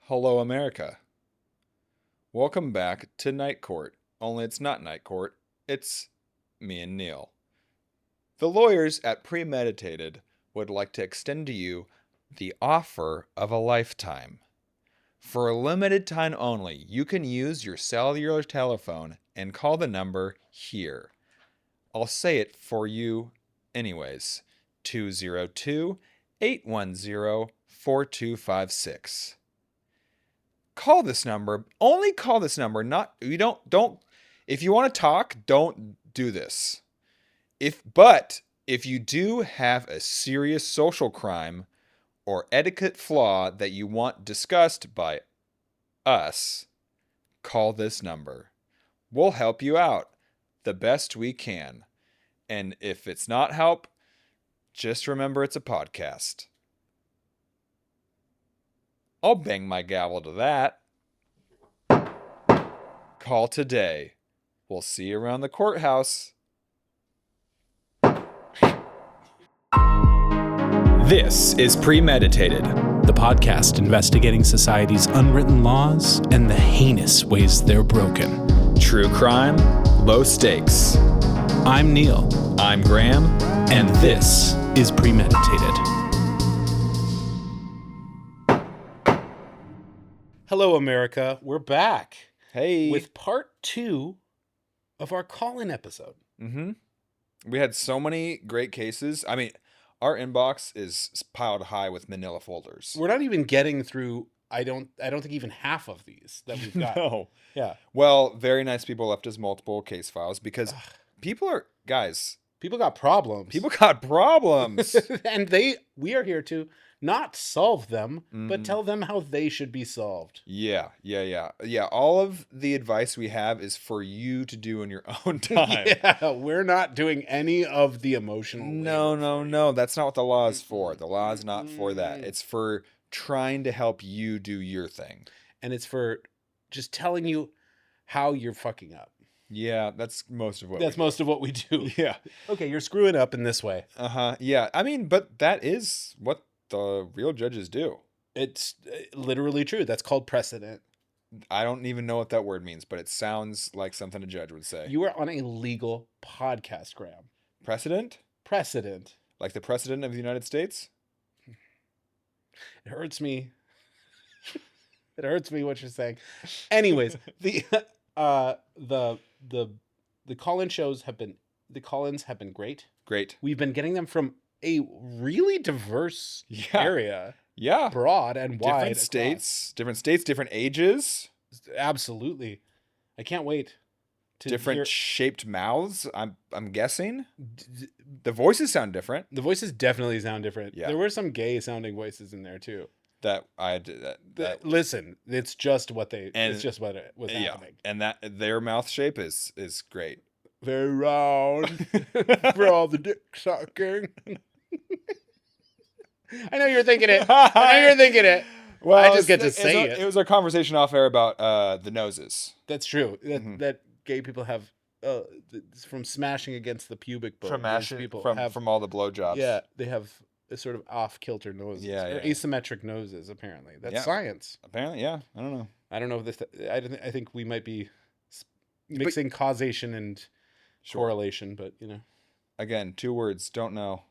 Hello, America. Welcome back to Night Court. Only it's not Night Court, it's me and Neil. The lawyers at Premeditated would like to extend to you the offer of a lifetime. For a limited time only, you can use your cellular telephone and call the number here. I'll say it for you anyways. 202-810-4256. Call this number. Only call this number. Not you don't if you want to talk, don't do this. But if you do have a serious social crime or etiquette flaw that you want discussed by us, call this number. We'll help you out the best we can. And if it's not help, just remember it's a podcast. I'll bang my gavel to that. Call today. We'll see you around the courthouse. This is Premeditated, the podcast investigating society's unwritten laws and the heinous ways they're broken. True crime, low stakes. I'm Neil. I'm Graham. And this is Premeditated. Hello, America. We're back. Hey. With part 2 of our call-in episode. Mm-hmm. We had so many great cases. I mean, our inbox is piled high with manila folders. We're not even getting through, I don't think even half of these that we've got. No. Yeah. Well, very nice people left us multiple case files because people got problems. People got problems. And we are here to not solve them, but tell them how they should be solved. Yeah. All of the advice we have is for you to do in your own time. Yeah, we're not doing any of the emotional. No. That's not what the law is for. The law is not for that. It's for trying to help you do your thing. And it's for just telling you how you're fucking up. Yeah, that's most of what we do. Yeah. Okay, you're screwing up in this way. Yeah. I mean, but that is what the real judges do. It's literally true. That's called precedent. I don't even know what that word means, but it sounds like something a judge would say. You are on a legal podcast, Graham. Precedent? Precedent. Like the president of the United States? It hurts me. It hurts me what you're saying. Anyways, the call-in shows have been great. Great. We've been getting them from a really diverse area. Yeah. Broad and wide. Different states, different ages. Absolutely. I can't wait to different shaped mouths, I'm guessing. The voices sound different. The voices definitely sound different. Yeah. There were some gay sounding voices in there too. Listen, it's just what was happening. And that their mouth shape is great. Very round for all the dick sucking. I know you're thinking it. Well, I just get to say it. It was a conversation off air about the noses. That's true. That gay people have from smashing against the pubic bone. From all the blowjobs. Yeah, they have a sort of off-kilter noses. Yeah. Asymmetric noses, apparently. That's science. Apparently, yeah. I don't know. I don't know if this. I think we might be mixing causation and correlation, but Again, 2 words. Don't know.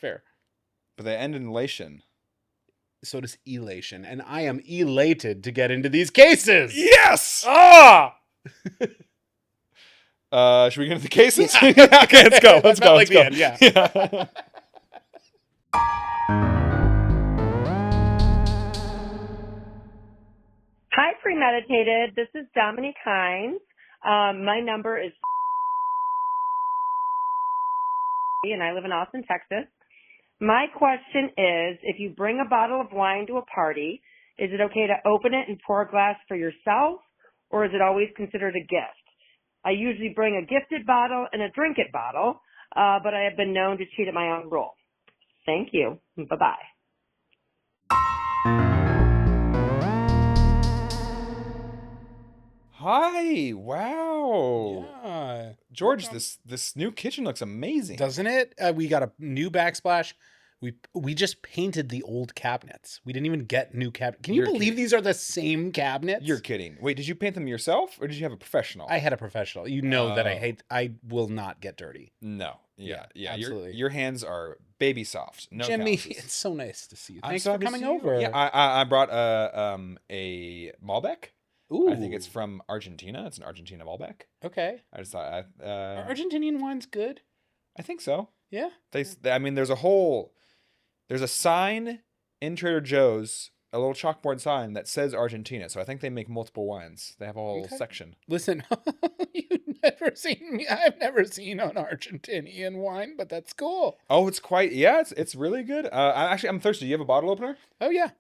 Fair. But they end in elation. So does elation, and I am elated to get into these cases. Yes. Should we get into the cases? Yeah. Okay, let's go. Let's go. Yeah. Hi, Premeditated. This is Dominique Hines. My number is and I live in Austin, Texas. My question is, if you bring a bottle of wine to a party, is it okay to open it and pour a glass for yourself, or is it always considered a gift? I usually bring a gifted bottle and a drink it bottle, but I have been known to cheat at my own rule. Thank you. Bye-bye. Hi! Wow! Yeah, George, this new kitchen looks amazing, doesn't it? We got a new backsplash. We just painted the old cabinets. We didn't even get new cabinets. Can you You're believe kidding. these are the same cabinets? You're kidding. Wait, did you paint them yourself or did you have a professional? I had a professional. You know that Oh. I will not get dirty. No. Yeah. absolutely. Your hands are baby soft. No Jimmy, calluses. it's so nice to see you. I'm Thanks so for happy to coming see you. over. Yeah, I brought a Malbec. Ooh. I think it's from Argentina. It's an Argentina Malbec. Okay. I just thought Are Argentinian wines good? I think so. Yeah. I mean, there's a sign in Trader Joe's, a little chalkboard sign that says Argentina. So I think they make multiple wines. They have a whole Okay. section. Listen, you've never seen me. I've never seen an Argentinian wine, but that's cool. Oh, it's really good. I'm thirsty. Do you have a bottle opener? Oh yeah.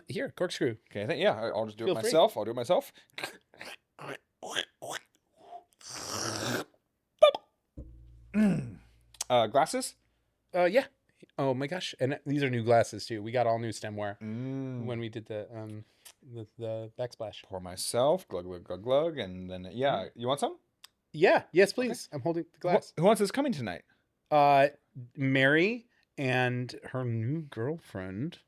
Here, corkscrew. Okay, I'll just do it Feel free. myself. I'll do it myself. Glasses? Yeah. Oh my gosh. And these are new glasses too. We got all new stemware when we did the backsplash. Pour myself, glug, glug, glug, glug, and then, you want some? Yeah. Yes, please. I'm holding the glass. Who wants this coming tonight? Mary and her new girlfriend.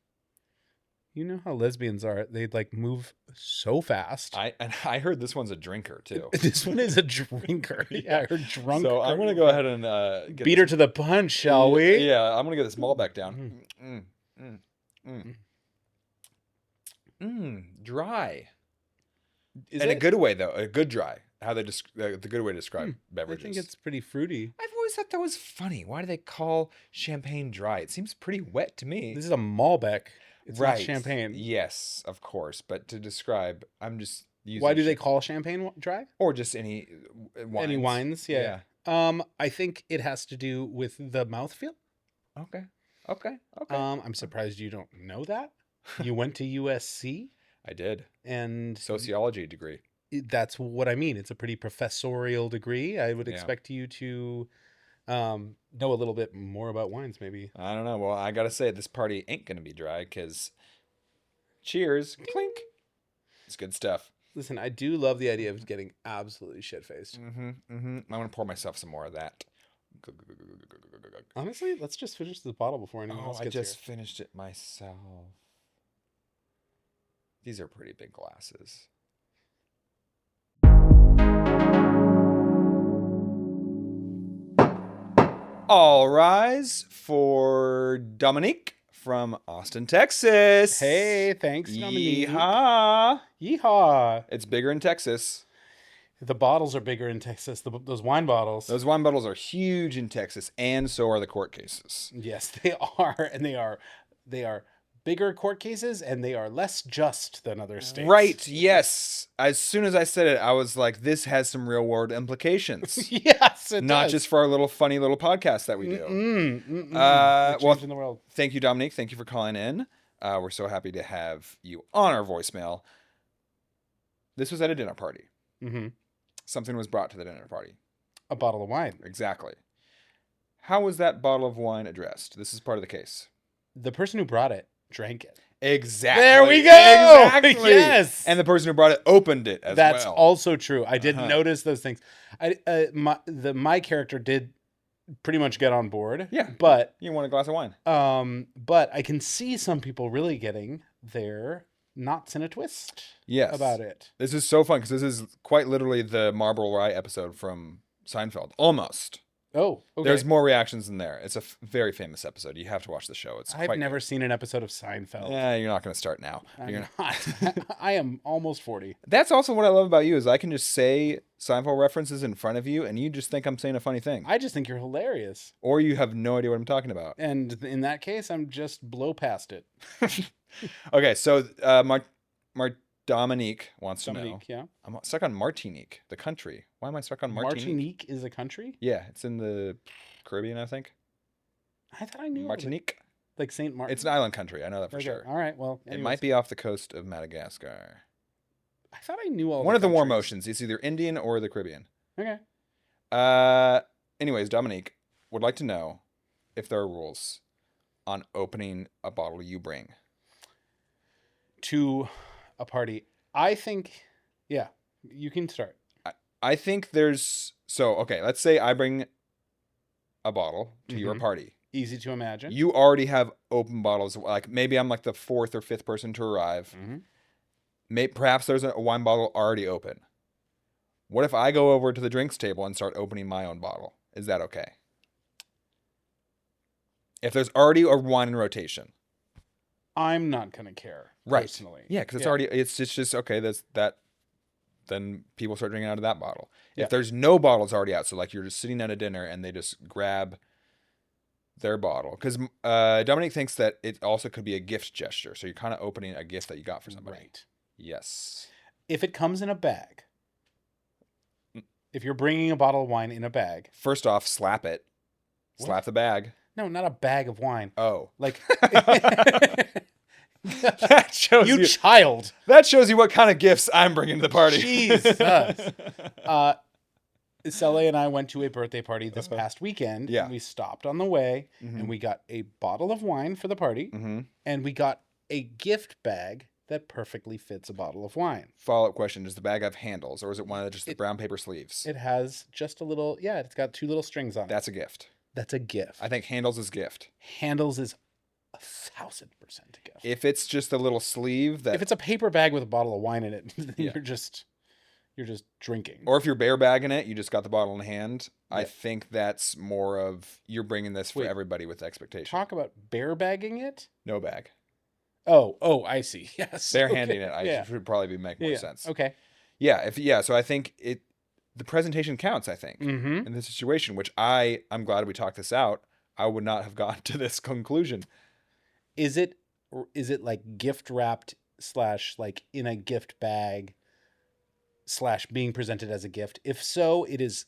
You know how lesbians are. They like move so fast. I heard this one's a drinker too. This one is a drinker. Yeah, her drunk. So I'm gonna go ahead and beat her to the punch, shall we? Yeah, I'm gonna get this Malbec down. Dry. Is In it? a good way though, a good dry. How they the good way to describe I beverages. think it's pretty fruity. I've always thought that was funny. Why do they call champagne dry? It seems pretty wet to me. This is a Malbec. It's not champagne. Yes, of course. But to describe, I'm just using. Why do they call champagne dry? Or just any wines? Any wines? Yeah. I think it has to do with the mouthfeel. Okay. I'm surprised you don't know that. You went to USC I did. and Sociology degree. that's what I mean. It's a pretty professorial degree. I would Yeah. expect you to know a little bit more about wines, maybe. I don't know. Well, I gotta say, this party ain't gonna be dry because cheers, clink. It's good stuff. Listen, I do love the idea of getting absolutely shit-faced. I'm gonna pour myself some more of that. Honestly, let's just finish the bottle before anyone Oh, else I gets just here. finished it myself. These are pretty big glasses. All rise for Dominique from Austin, Texas. Hey, thanks, Dominique. Yeehaw. Yeehaw. It's bigger in Texas. The bottles are bigger in Texas. Those wine bottles. Those wine bottles are huge in Texas, and so are the court cases. Yes, they are, and they are bigger court cases, and they are less just than other states. Right, yes. As soon as I said it, I was like, this has some real world implications. Yes, it Not does. just for our little funny little podcast that we do. We're Well, changing the world. thank you, Dominique. Thank you for calling in. We're so happy to have you on our voicemail. This was at a dinner party. Mm-hmm. Something was brought to the dinner party. A bottle of wine. Exactly. How was that bottle of wine addressed? This is part of the case. The person who brought it drank it. Exactly. There we go. Exactly. Yes. And the person who brought it opened it as That's well. also true. I did Uh-huh. notice those things. My character did pretty much get on board. Yeah. But You want a glass of wine? but I can see some people really getting their knots in a twist. Yes. About it. This is so fun because this is quite literally the Marlboro Rye episode from Seinfeld. Almost. Oh, okay. There's more reactions in there. It's a very famous episode. You have to watch the show. It's I've never seen an episode of Seinfeld. Yeah, you're not going to start now. I'm not. I am almost 40. That's also what I love about you is I can just say Seinfeld references in front of you, and you just think I'm saying a funny thing, I just think you're hilarious. or you have no idea what I'm talking about. And in that case, I'm just blow past it. Okay, so Dominique wants to know. Dominique, yeah. I'm stuck on Martinique, the country. Why am I stuck on Martinique? Martinique is a country? Yeah, it's in the Caribbean, I think. I thought I knew. Martinique. Like St. Martin. It's an island country. I know that for Okay, sure. all right. Well, It might be off the coast of Madagascar. I thought I knew all. One of the warm countries. oceans. It's either Indian or the Caribbean. Okay. Anyways, Dominique would like to know if there are rules on opening a bottle you bring. To a party, I think. Yeah, you can start. I think there's okay. Let's say I bring a bottle to your Mhm. party. Easy to imagine. You already have open bottles. Like maybe I'm like the 4th or 5th person to arrive. Perhaps there's a wine bottle already open. What if I go over to the drinks table and start opening my own bottle? Is that okay? If there's already a wine in rotation. I'm not going to care, Right. personally. Yeah, because it's just okay, then people start drinking out of that bottle. Yeah. If there's no bottles already out, so like you're just sitting at a dinner and they just grab their bottle. Because Dominique thinks that it also could be a gift gesture. So you're kind of opening a gift that you got for somebody. Right. Yes. If it comes in a bag, if you're bringing a bottle of wine in a bag. First off, slap it. What? Slap the bag. No, not a bag of wine. Oh. Like. That shows you child. That shows you what kind of gifts I'm bringing to the party. Jesus. Sally and I went to a birthday party this past weekend. Yeah. And we stopped on the way and we got a bottle of wine for the party. And we got a gift bag that perfectly fits a bottle of wine. Follow-up question. Does the bag have handles or is it one of just the brown paper sleeves? It has just a little, it's got 2 little strings on it. That's a gift. That's a gift. I think handles is gift. Handles is 1,000% a gift. If it's just a little sleeve that... If it's a paper bag with a bottle of wine in it, then you're just drinking. Or if you're bare bagging it, you just got the bottle in hand. Yeah. I think that's more of you're bringing this for everybody with expectation. Talk about bare bagging it? No bag. Oh, I see. Yes. Barehanding it, should probably make more sense. Okay. Yeah, so I think the presentation counts, I think, in this situation, which I'm glad we talked this out. I would not have gotten to this conclusion. Is it like gift wrapped / like in a gift bag / being presented as a gift? If so, it is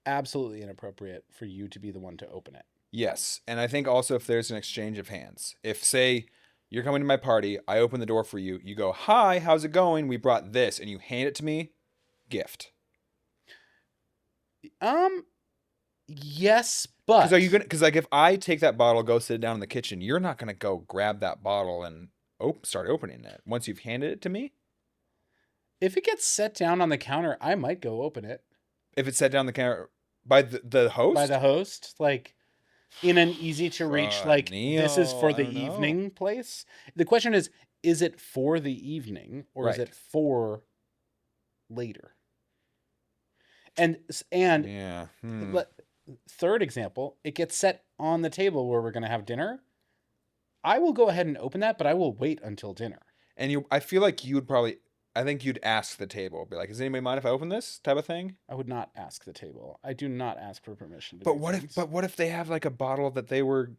absolutely inappropriate for you to be the one to open it. Yes. And I think also if there's an exchange of hands, if say you're coming to my party, I open the door for you, you go, "Hi, how's it going? We brought this," and you hand it to me, gift. Yes, but because like if I take that bottle, go sit down in the kitchen, you're not gonna go grab that bottle and start opening it once you've handed it to me. If it gets set down on the counter, I might go open it. If it's set down the counter by the host? By the host, like in an easy to reach, like Neil, this is for the evening place. The question is it for the evening or is it for later? And yeah. Third example, it gets set on the table where we're going to have dinner. I will go ahead and open that, but I will wait until dinner. And I feel like I think you'd ask the table, be like, "Does anybody mind if I open this?" type of thing. I would not ask the table. I do not ask for permission. But what if they have like a bottle that they were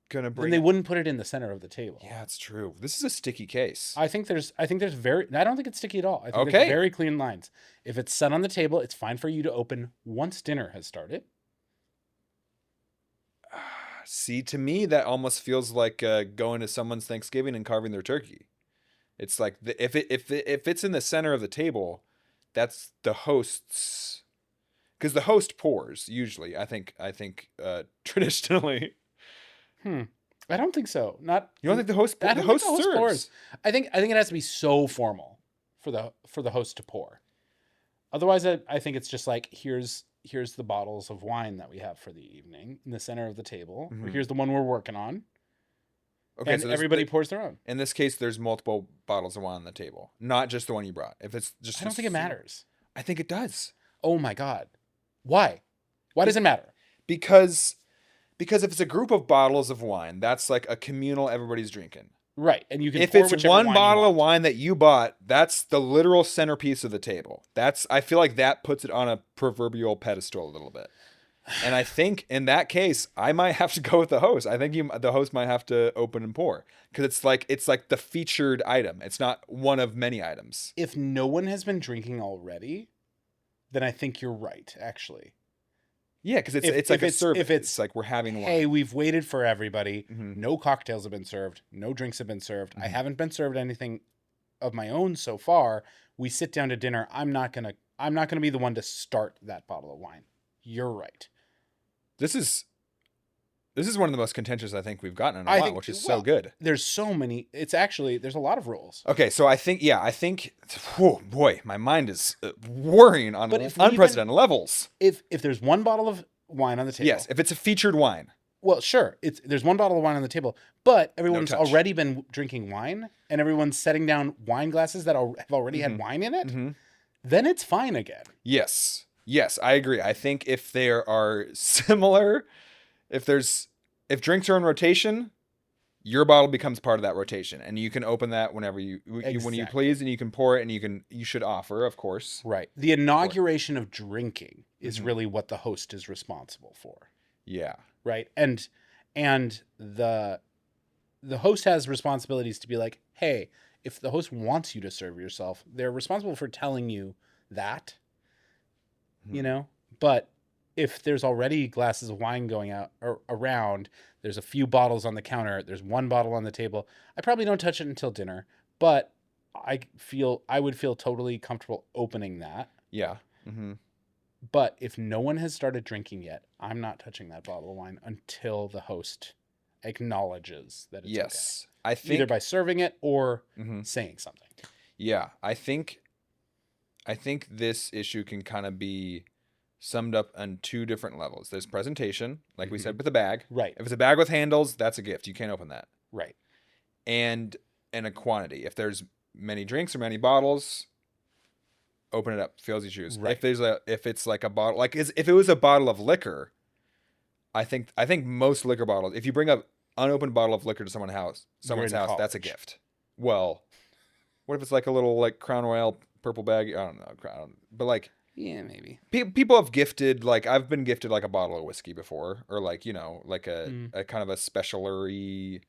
gonna bring? Then they wouldn't put it in the center of the table. Yeah, it's true. This is a sticky case. I don't think it's sticky at all. I think there's very clean lines. If it's set on the table, it's fine for you to open once dinner has started. See, to me, that almost feels like going to someone's Thanksgiving and carving their turkey. It's like if it's in the center of the table, that's the host's, because the host pours usually. I think traditionally. I don't think so. You don't think the host? The host serves. Pours. I think it has to be so formal for the host to pour. Otherwise, I think it's just like here's the bottles of wine that we have for the evening in the center of the table. Or here's the one we're working on. Okay, and so everybody pours their own. In this case, there's multiple bottles of wine on the table, not just the one you brought. If it's just, I don't think it matters. I think it does. Oh my God, why? Why does it matter? Because if it's a group of bottles of wine, that's like a communal, everybody's drinking. Right, and you can. If it's one bottle of wine that you bought, that's the literal centerpiece of the table. I feel like that puts it on a proverbial pedestal a little bit. And I think in that case, I might have to go with the host. I think the host might have to open and pour because it's like the featured item. It's not one of many items. If no one has been drinking already, then I think you're right. Actually, yeah, because it's like a service. If it's like we're having wine. Hey, we've waited for everybody. No cocktails have been served. No drinks have been served. I haven't been served anything of my own so far. We sit down to dinner. I'm not gonna be the one to start that bottle of wine. You're right. This is one of the most contentious I think we've gotten in a while, which is so good. There's so many. There's a lot of rules. Okay, so I think, oh boy, my mind is whirring on unprecedented levels. If there's one bottle of wine on the table. Yes, if it's a featured wine. Well, sure. There's one bottle of wine on the table, but everyone's touch. already been drinking wine, and everyone's setting down wine glasses that have already had wine in it. Mm-hmm. Then it's fine again. Yes, I agree. I think if there are similar, if drinks are in rotation, your bottle becomes part of that rotation, and you can open that whenever when you Exactly. please, and you can pour it, and you should offer, of course. Right. The inauguration of drinking is Mm-hmm. really what the host is responsible for. Yeah. Right. And the host has responsibilities to be like, hey, if the host wants you to serve yourself, they're responsible for telling you that, Mm-hmm. you know, but if there's already glasses of wine going out or around, there's a few bottles on the counter, there's one bottle on the table, I probably don't touch it until dinner, but I would feel totally comfortable opening that. Yeah. Mm-hmm. But if no one has started drinking yet, I'm not touching that bottle of wine until the host acknowledges that it's Yes. okay. I think Either by serving it or Mhm. saying something. Yeah, I think this issue can kind of be summed up on two different levels. There's presentation, like we said with the bag. Right. If it's a bag with handles, that's a gift. You can't open that. Right. And a quantity. If there's many drinks or many bottles, open it up. Feel as you choose. Right. If it's like a bottle, if it was a bottle of liquor, I think most liquor bottles, if you bring up unopened bottle of liquor to someone's house, that's a gift. Well, what if it's like a little like Crown Royal purple bag? I don't know, but like Yeah, maybe. people have gifted, like I've been gifted like a bottle of whiskey before, or like like a kind of a specialty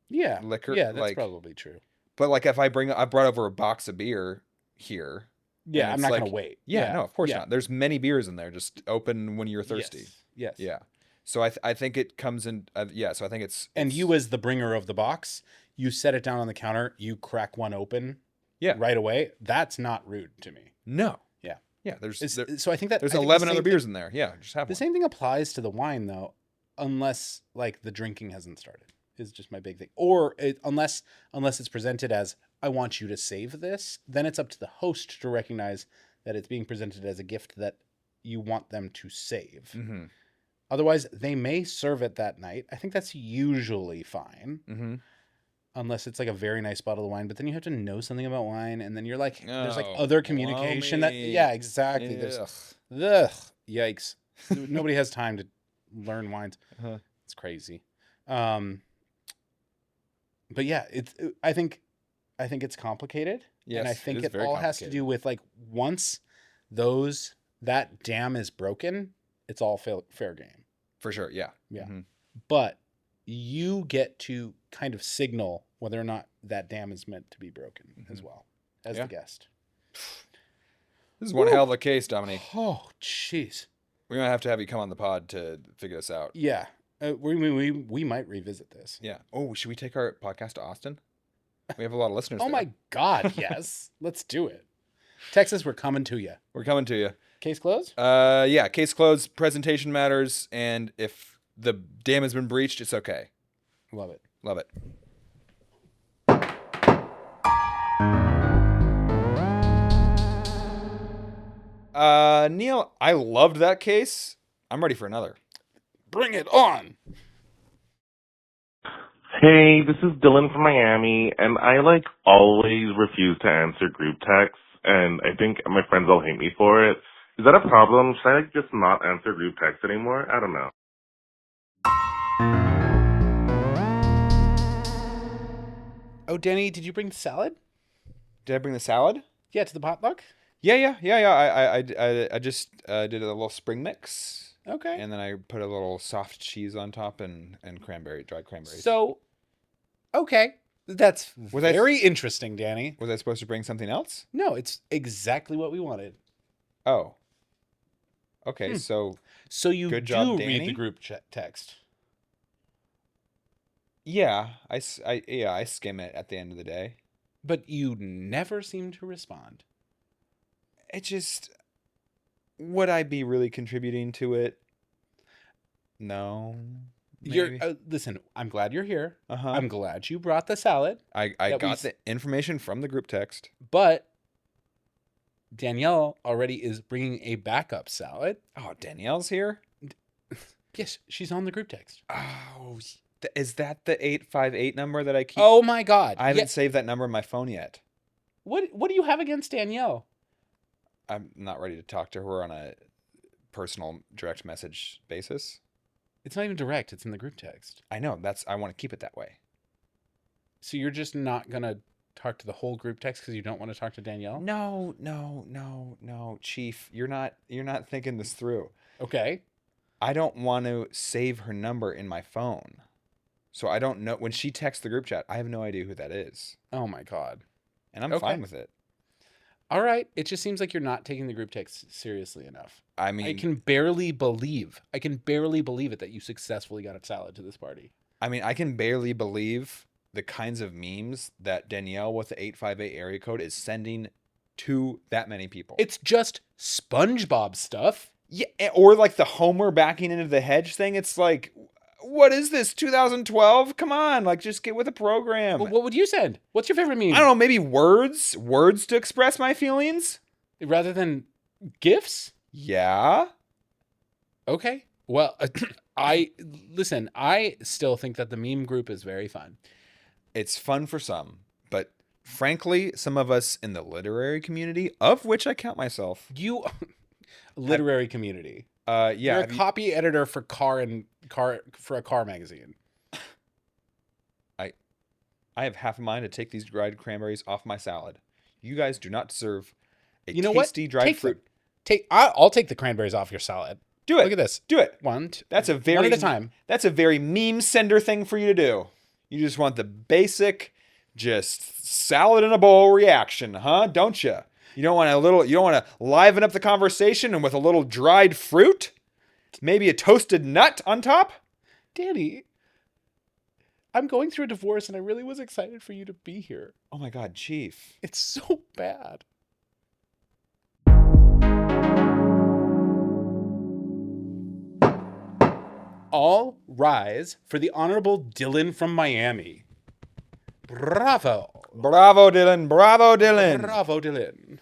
liquor. Yeah, that's like, probably true. But like if I brought over a box of beer here. Yeah, I'm not like, gonna wait. Yeah, no, of course not. There's many beers in there. Just open when you're thirsty. Yes. Yeah. So I think it comes in. So I think it's. And you, as the bringer of the box, you set it down on the counter. You crack one open. Yeah. Right away. That's not rude to me. No. Yeah. Yeah. So I think that there's I think 11 other beers in there. Yeah. Just have the one. same thing applies to the wine though, unless like the drinking hasn't started. Is just my big thing. Or unless it's presented as, I want you to save this, then it's up to the host to recognize that it's being presented as a gift that you want them to save. Mm-hmm. Otherwise, they may serve it that night. I think that's usually fine. Mm-hmm. Unless it's like a very nice bottle of wine, but then you have to know something about wine, and then you're like, there's like Oh, other communication that, yeah, exactly. There's, yikes. Nobody has time to learn wines. Uh-huh. It's crazy. But yeah, I think it's complicated. Yes, and I think it is it very all has to complicated. do with like once that dam is broken, it's all fair game. For sure. Yeah. Yeah. Mm-hmm. But you get to kind of signal whether or not that dam is meant to be broken as well as the guest. This is one hell of a case, Dominique. Oh, jeez. We're going to have you come on the pod to figure this out. Yeah. We might revisit this. Yeah. Oh, should we take our podcast to Austin? We have a lot of listeners. Oh there. my God. Yes. Let's do it. Texas, we're coming to you. We're coming to you. Case closed? Yeah. Case closed. Presentation matters. And if the dam has been breached, it's okay. Love it. Love it. Neil, I loved that case. I'm ready for another. Bring it on. Hey, this is Dylan from Miami, and I always refuse to answer group texts, and I think my friends all hate me for it. Is that a problem? Should I just not answer group texts anymore? I don't know. Oh, Danny, did you bring the salad? Did I bring the salad? Yeah, to the potluck? Yeah. I just did a little spring mix. Okay. And then I put a little soft cheese on top and dried cranberries. So, okay. That's Was I- very interesting, Danny. Was I supposed to bring something else? No, it's exactly what we wanted. Oh. Okay, so So you Good do job, read Danny. the group text. yeah, I skim it at the end of the day. But you never seem to respond. It just, would I be really contributing to it? No. Maybe. Listen, I'm glad you're here. Uh-huh. I'm glad you brought the salad, I that got the information from the group text. but Danielle already is bringing a backup salad. Oh, Danielle's here? Yes, she's on the group text. Oh, is that the 858 number that I keep? Oh my God. I haven't saved that number in my phone yet. What do you have against Danielle? I'm not ready to talk to her on a personal direct message basis. It's not even direct. It's in the group text. I know. I want to keep it that way. So you're just not going to talk to the whole group text because you don't want to talk to Danielle? No, Chief. You're not thinking this through. Okay. I don't want to save her number in my phone. So I don't know. When she texts the group chat, I have no idea who that is. Oh my God. And I'm Okay. fine with it. All right. It just seems like you're not taking the group text seriously enough. I mean, I can barely believe it that you successfully got a salad to this party. I can barely believe the kinds of memes that Danielle with the 858 area code is sending to that many people. It's just SpongeBob stuff. Yeah, or like the Homer backing into the hedge thing. It's like, what is this, 2012? Come on, like just get with the program. Well, what would you send? What's your favorite meme? I don't know, maybe words to express my feelings? Rather than GIFs? Yeah. Okay. Well, I still think that the meme group is very fun. It's fun for some, but frankly, some of us in the literary community, of which I count myself. You literary community. Yeah. You're a copy editor for a car magazine. I have half a mind to take these dried cranberries off my salad. You guys do not deserve a You know what? tasty dried fruit. I'll take the cranberries off your salad. Do it. Look at this. Do it. One That's a one at a time. That's a very meme sender thing for you to do. You just want the basic, just salad in a bowl reaction, huh? Don't you? You don't want to liven up the conversation and with a little dried fruit? Maybe a toasted nut on top? Danny, I'm going through a divorce and I really was excited for you to be here. Oh my God, Chief. It's so bad. All rise for the Honorable Dylan from Miami. Bravo. Bravo, Dylan. Bravo, Dylan. Bravo, Dylan.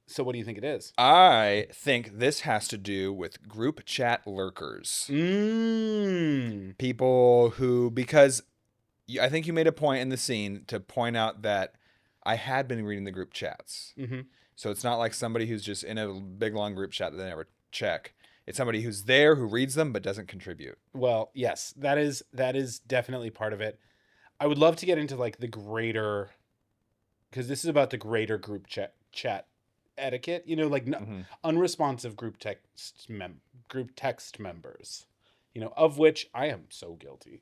So what do you think it is? I think this has to do with group chat lurkers. People who, because I think you made a point in the scene to point out that I had been reading the group chats. Mm-hmm. So it's not like somebody who's just in a big, long group chat that they never check. It's somebody who's there, who reads them, but doesn't contribute. Well, yes, that is definitely part of it. I would love to get into like the greater, because this is about the greater group chat etiquette. You know, like unresponsive group text members. You know, of which I am so guilty.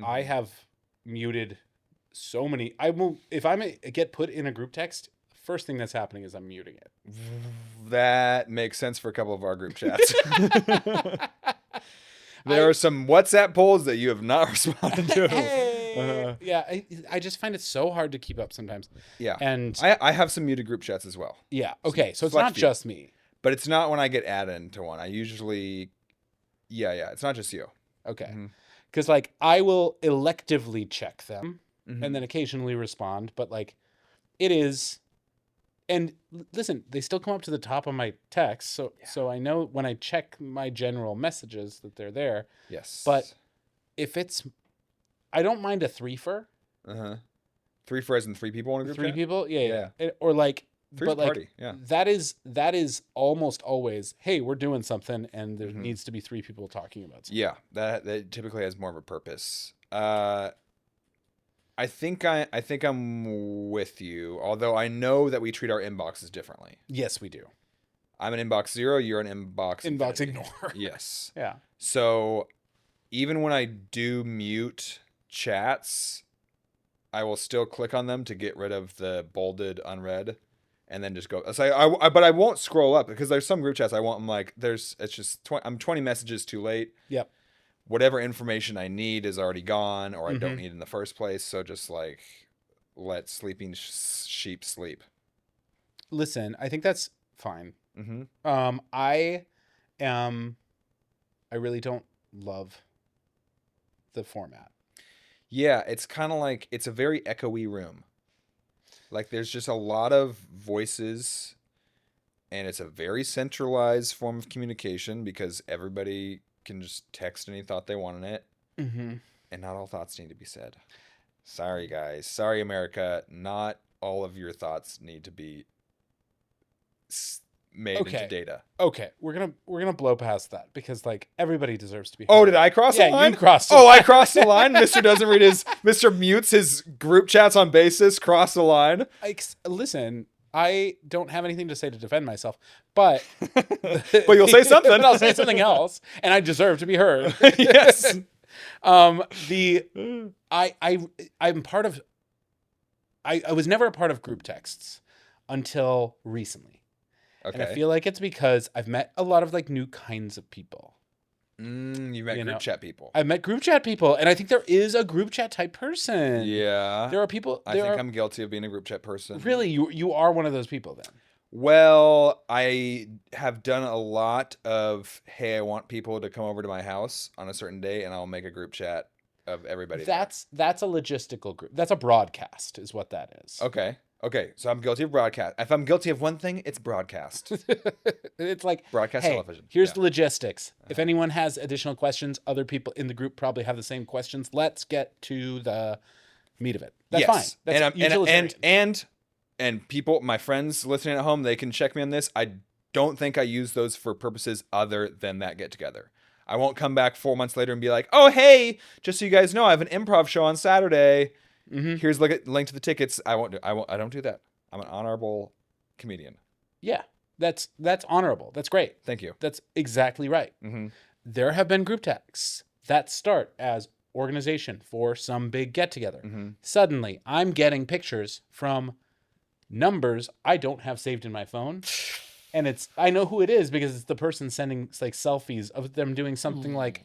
I have muted so many. If I get put in a group text, first thing that's happening is I'm muting it. That makes sense for a couple of our group chats. There are some WhatsApp polls that you have not responded to. Hey, yeah, I just find it so hard to keep up sometimes. Yeah, and I have some muted group chats as well. Yeah, okay, so it's not just me. But it's not when I get added into one. I usually, yeah, it's not just you. Okay, because like I will electively check them and then occasionally respond, but like it is. And listen, they still come up to the top of my text, so I know when I check my general messages that they're there. Yes. But if I don't mind a threefer. Three for as in three people in a group chat? 3 people? Yeah. Or like, Three's but like, party. Yeah. that is almost always, hey, we're doing something and there needs to be 3 people talking about something. Yeah, that typically has more of a purpose. I think I'm with you, although I know that we treat our inboxes differently. Yes, we do. I'm an inbox 0, you're an inbox ignore. Yes. Yeah. So even when I do mute chats, I will still click on them to get rid of the bolded unread and then just go. So but I won't scroll up because there's some group chats I want. I'm like, I'm 20 messages too late. Yep. Whatever information I need is already gone or I don't need in the first place. So just like let sleeping sheep sleep. Listen, I think that's fine. I really don't love the format. Yeah, it's kind of like, it's a very echoey room. Like there's just a lot of voices and it's a very centralized form of communication because everybody can just text any thought they want in it, and not all thoughts need to be said. Sorry, guys. Sorry, America. Not all of your thoughts need to be made into data. Okay, we're gonna blow past that because like everybody deserves to be heard. Oh, did I cross the line? You crossed. I crossed the line. Mr. doesn't read his. Mr. mutes his group chats on basis. Cross the line. Listen, I don't have anything to say to defend myself, but but you'll say something. But I'll say something else, and I deserve to be heard. Yes. I'm part of. I was never a part of group texts until recently. Okay. And I feel like it's because I've met a lot of like new kinds of people. You met group chat people. I've met group chat people, and I think there is a group chat type person. Yeah. There are people. I think I'm guilty of being a group chat person. Really? You are one of those people then? Well, I have done a lot of, hey, I want people to come over to my house on a certain day, and I'll make a group chat of everybody. That's a logistical group. That's a broadcast is what that is. Okay, so I'm guilty of broadcast. If I'm guilty of one thing, it's broadcast. It's like broadcast television. Here's the logistics. If anyone has additional questions, other people in the group probably have the same questions. Let's get to the meat of it. That's fine. That's utilitarian. And people, my friends listening at home, they can check me on this. I don't think I use those for purposes other than that get together. I won't come back 4 months later and be like, oh, hey, just so you guys know, I have an improv show on Saturday. Here's link to the tickets. I don't do that. I'm an honorable comedian. Yeah, that's honorable. That's great. Thank you. That's exactly right. There have been group texts that start as organization for some big get together. Suddenly, I'm getting pictures from numbers I don't have saved in my phone, and I know who it is because it's the person sending like selfies of them doing something like.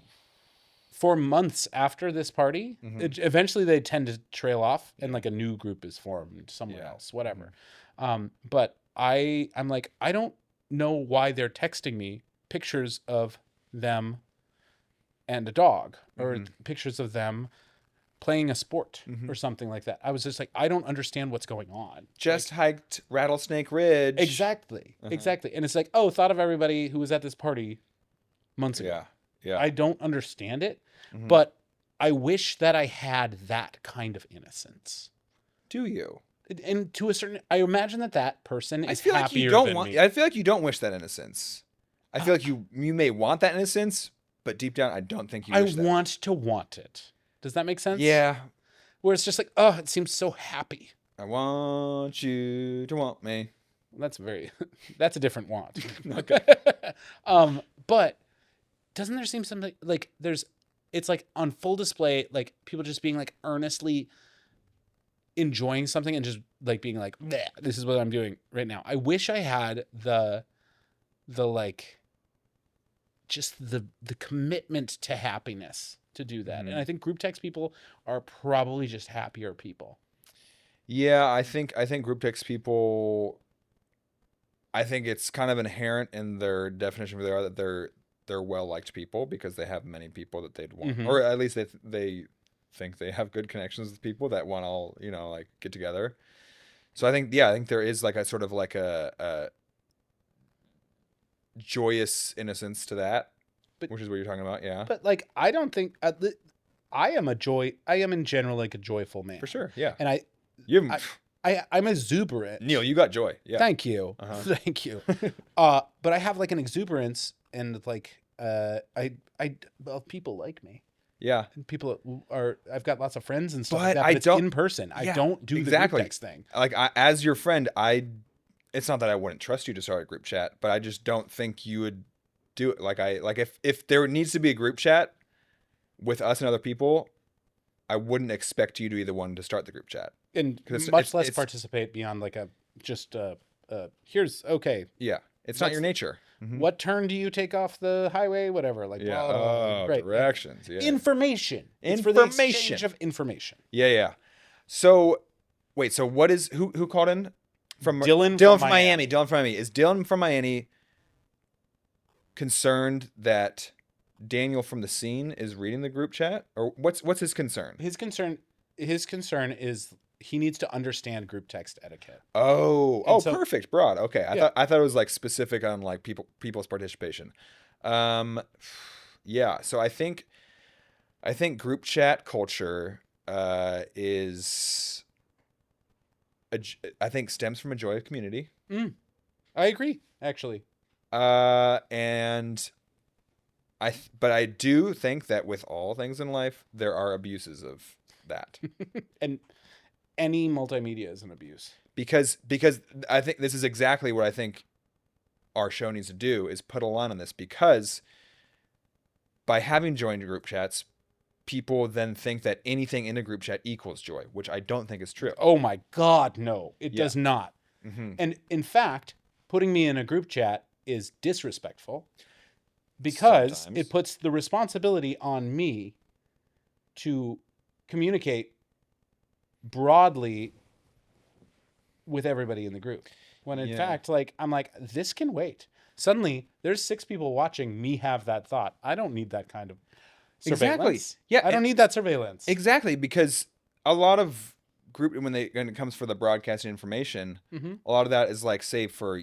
For months after this party, eventually they tend to trail off and like a new group is formed somewhere else, whatever. But I'm like, I don't know why they're texting me pictures of them and a dog or pictures of them playing a sport or something like that. I was just like, I don't understand what's going on. Just hiked Rattlesnake Ridge. Exactly. And it's like, oh, thought of everybody who was at this party months ago. Yeah. I don't understand it, but I wish that I had that kind of innocence. Do you? And to a certain, I imagine that person is happier like you don't than want. me. I feel like you don't wish that innocence. I feel like you may want that innocence, but deep down, I don't think you. Wish I want to want it. Does that make sense? Yeah. Where it's just like, oh, it seems so happy. I want you to want me. That's a different want. Okay. But doesn't there seem something like it's like on full display, like people just being like earnestly enjoying something and just like being like, this is what I'm doing right now. I wish I had the like, just the commitment to happiness to do that. And I think group text people are probably just happier people. Yeah, I think group text people, I think it's kind of inherent in their definition of that they're well-liked people because they have many people that they'd want, or at least they think they have good connections with people that want all, like get together. So I think there is like a sort of like a joyous innocence to that, which is what you're talking about. Yeah. But like, I don't think I am in general like a joyful man. For sure. Yeah. And I'm exuberant. Neil, you got joy. Yeah. Thank you. Thank you. But I have like an exuberance and like, people like me. Yeah. And people I've got lots of friends and stuff but like that, but I it's don't, in person. I don't do the group text thing. Like as your friend, it's not that I wouldn't trust you to start a group chat, but I just don't think you would do it. Like if there needs to be a group chat with us and other people, I wouldn't expect you to be the one to start the group chat. And much less participate beyond like here's okay. Yeah. It's not your nature. What turn do you take off the highway? Whatever. Like, directions. Yeah. Information. It's for the exchange of information. Yeah. So, wait. So, what is who called in from Dylan from Miami? Dylan from Miami. Is Dylan from Miami concerned that Daniel from the scene is reading the group chat, or what's his concern? His concern is he needs to understand group text etiquette. Oh, so- perfect, broad. Okay, Yeah. I thought it was like specific on like people's participation. Yeah. So I think group chat culture is I think stems from a joy of community. I agree, actually. And but I do think that with all things in life, there are abuses of that. And any multimedia is an abuse. because I think this is exactly what I think our show needs to do is put a line on this, because by having joined group chats, people then think that anything in a group chat equals joy, which I don't think is true. Oh my God, no, it Yeah. does not. Mm-hmm. And in fact, putting me in a group chat is disrespectful because Sometimes. it puts the responsibility on me to communicate broadly with everybody in the group. When in Yeah. fact, like, I'm like, this can wait. Suddenly, there's 6 people watching me have that thought. I don't need that kind of Exactly. surveillance. Yeah, I don't need that surveillance. Exactly, because a lot of group when it comes for the broadcasting information, Mhm. a lot of that is like, say for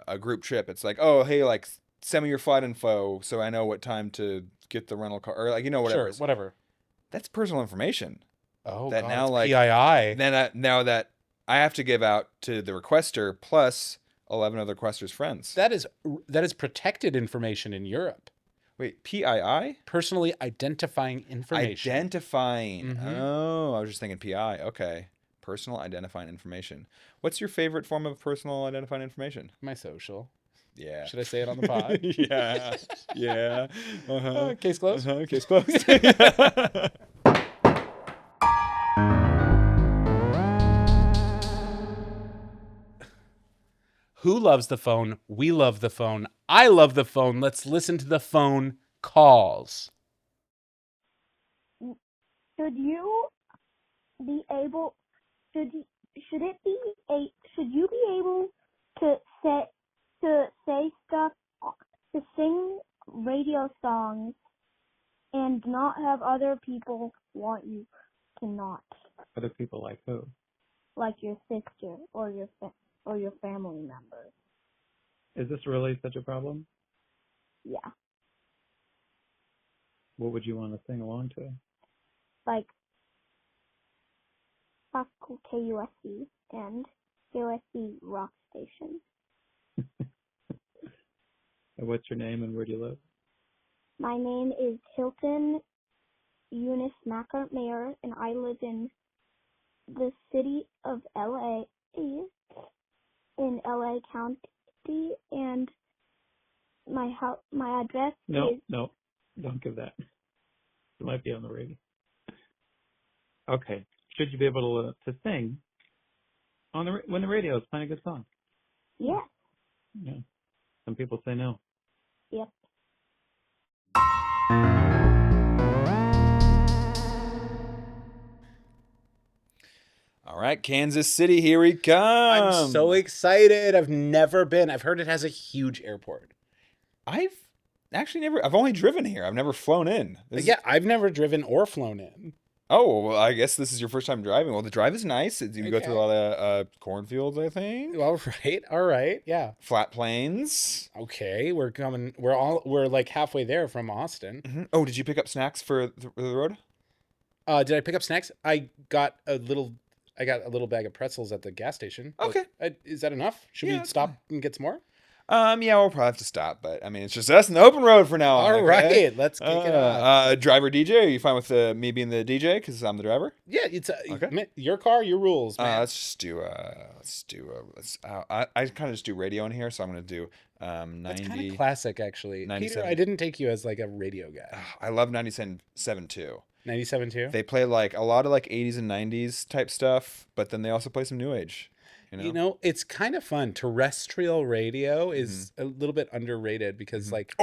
a group trip, it's like, oh hey, like send me your flight info so I know what time to get the rental car, or like whatever. Sure, it is. whatever. That's personal information. Oh, That God, now, it's like, PII. Then now that I have to give out to the requester plus 11 other requesters' friends. That is protected information in Europe. Wait, PII? Personally identifying information. Identifying. Mhm. Oh, I was just thinking PI. Okay. Personal identifying information. What's your favorite form of personal identifying information? My social. Yeah. Should I say it on the pod? Yeah. Yeah. Uh-huh. Case closed. Uh-huh. Case closed. Who loves the phone? We love the phone. I love the phone. Let's listen to the phone calls. Should you be able should you be able to say stuff, to sing radio songs and not have other people want you to not, Other people like who? like your sister or your family members? Is this really such a problem? Yeah, What would you want to sing along to? like classical KUSC and KUSC rock station. And what's your name and where do you live? My name is Hilton Eunice Mayer, and I live in the city of LA, in LA County, and my address No, is... no, don't give that. It might be on the radio. Okay. Should you be able to sing on when the radio is playing a good song? Yes. Yeah. Some people say no. Yep. All right, Kansas City, here we come. I'm so excited. I've never been. I've heard it has a huge airport. I've only driven here. I've never flown in. Yeah, I've never driven or flown in. Oh, well, I guess this is your first time driving. Well, the drive is nice. You go through a lot of cornfields, I think. All right, yeah. Flat plains. Okay, we're coming. We're like halfway there from Austin. Mm-hmm. Oh, did you pick up snacks for the road? Did I pick up snacks? I got a little bag of pretzels at the gas station. Okay. Is that enough? Should we that's stop fine. and get some more? Yeah, we'll probably have to stop, but I mean, it's just us in the open road for now on. All okay? right, let's kick it off. Driver DJ, are you fine with me being the DJ because I'm the driver? Yeah, it's Okay. Your car, your rules, man. Let's do I kind of just do radio in here, so I'm gonna do 90. That's kind of classic, actually. 97. Peter, I didn't take you as like a radio guy. I love 97 too. 97 too. They play like a lot of like 80s and 90s type stuff, but then they also play some new age. You know, it's kind of fun. Terrestrial radio is a little bit underrated because, like,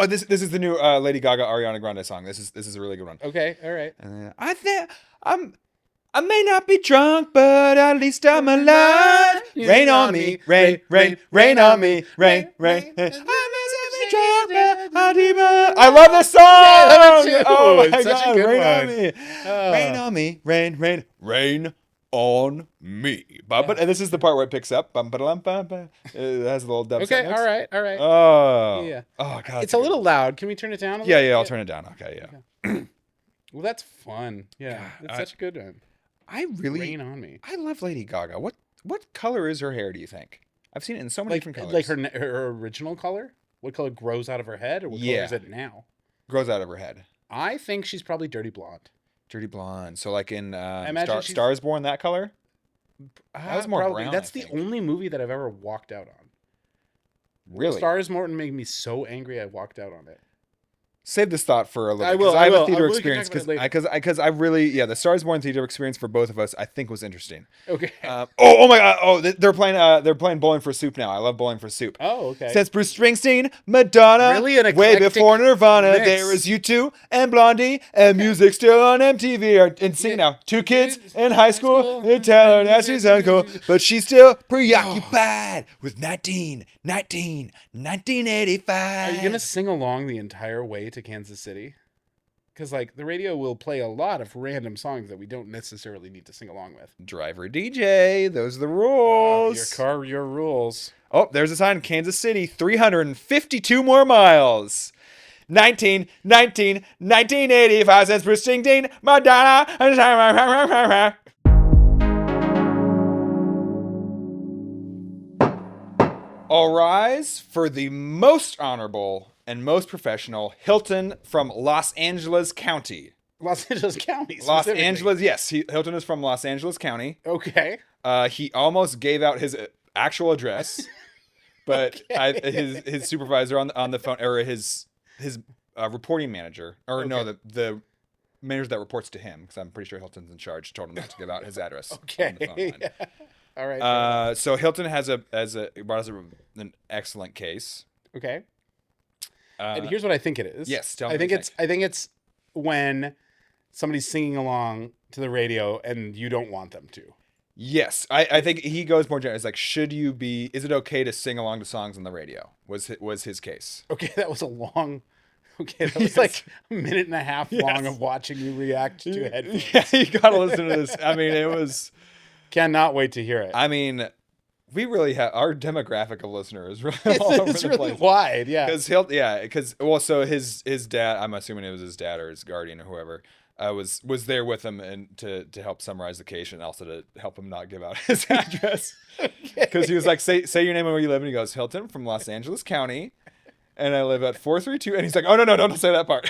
this is the new Lady Gaga Ariana Grande song. This is a really good one. Okay, all right. I think I may not be drunk, but at least I'm alive. Rain on me, rain, rain, rain on me, rain, rain. I love this song. Yeah, me too. Oh my It's such a God, good rain one. on me, rain on me, rain, rain, rain on me. And this is the part where it picks up. It has a little dubstep. Okay, mix. all right. Oh. Yeah. Oh, God. It's a little loud. Can we turn it down a little? Yeah, I'll turn it down. Okay, yeah. Well, that's fun. Yeah, God, it's such a good one. I really... Rain on me. I love Lady Gaga. What color is her hair, do you think? I've seen it in so many different colors. Like her original color? What color grows out of her head? Or what color is it now? Grows out of her head. I think she's probably dirty blonde. Dirty blonde. So like in imagine Stars Born, that color? That was more probably. brown, That's I the think. only movie that I've ever walked out on. Really? Stars Morton made me so angry I walked out on it. Save this thought for a little I bit. will, 'Cause I have will. a theater We can talk experience about it later. because I really the Stars Born theater experience for both of us I think was interesting. Okay. Oh my God! Oh, they're playing Bowling for Soup now. I love Bowling for Soup. Oh, okay. Since Bruce Springsteen, Madonna, Really an way eclectic before Nirvana, mix. there was U2 and Blondie, and music still on MTV. And sing now. 2 kids in high school, they tell her that she's uncool, but she's still preoccupied with 1985. Are you gonna sing along the entire way to Kansas City? Because like the radio will play a lot of random songs that we don't necessarily need to sing along with. Driver DJ, those are the rules. Your car, your rules. Oh, there's a sign, Kansas City, 352 more miles. 1985 since Bruce Springsteen, Madonna. All rise for the most honorable and most professional Hilton from Los Angeles County. Los Angeles County. Los specifically. Angeles, yes. Hilton is from Los Angeles County. Okay. He almost gave out his actual address, but his supervisor on the phone, or his reporting manager, or no, the manager that reports to him, because I'm pretty sure Hilton's in charge, told him not to give out his address. Okay. On the phone line. All right. So Hilton brought us an excellent case. Okay. And here's what I think it is. Yes, tell me I what think you I think it's when somebody's singing along to the radio and you don't want them to. Yes, I think he goes more general. It's like, is it okay to sing along to songs on the radio? Was his case. Okay, that was a long. Okay, that was like a minute and a half long of watching you react to headphones. Yeah, you gotta listen to this. I mean, it was. Cannot wait to hear it. I mean, we really have our demographic of listeners really all over It's the really place. wide, yeah. So his dad, I'm assuming it was his dad or his guardian or whoever, was there with him and to help summarize the case and also to help him not give out his address, because he was like, say your name and where you live, and he goes, Hilton from Los Angeles County, and I live at 432, and he's like, oh no, don't say that part.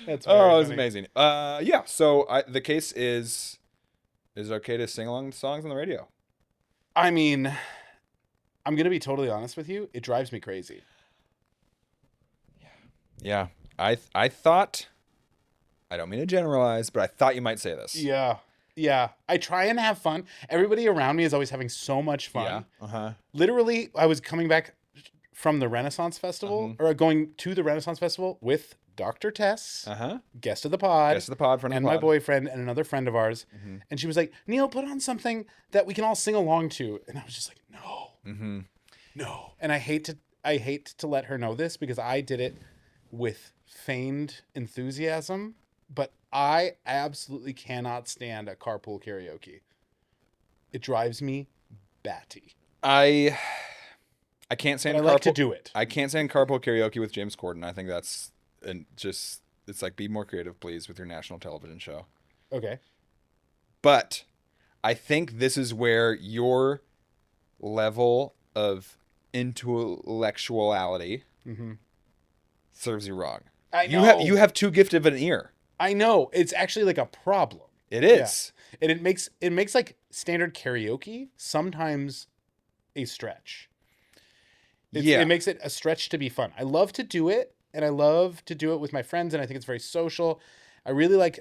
That's It was amazing. So the case is it okay to sing along to songs on the radio? I mean, I'm gonna be totally honest with you. It drives me crazy. Yeah, I thought, I don't mean to generalize, but I thought you might say this. Yeah. I try and have fun. Everybody around me is always having so much fun. Yeah. Literally, I was coming back from the Renaissance Festival, or going to the Renaissance Festival with Dr. Tess, guest of the pod, friend and of the my pod. boyfriend and another friend of ours. And she was like, Neil, put on something that we can all sing along to. And I was just like, no. And I hate to let her know this because I did it with feigned enthusiasm, but I absolutely cannot stand a carpool karaoke. It drives me batty. I can't stand But I like to do it. I can't stand carpool karaoke with James Corden. I think that's it's like, be more creative, please, with your national television show. Okay. But I think this is where your level of intellectuality serves you wrong. I know. You have too gifted of an ear. I know. It's actually like a problem. It is. Yeah. And it makes like standard karaoke sometimes a stretch. It makes it a stretch to be fun. I love to do it, and I love to do it with my friends, and I think it's very social. I really like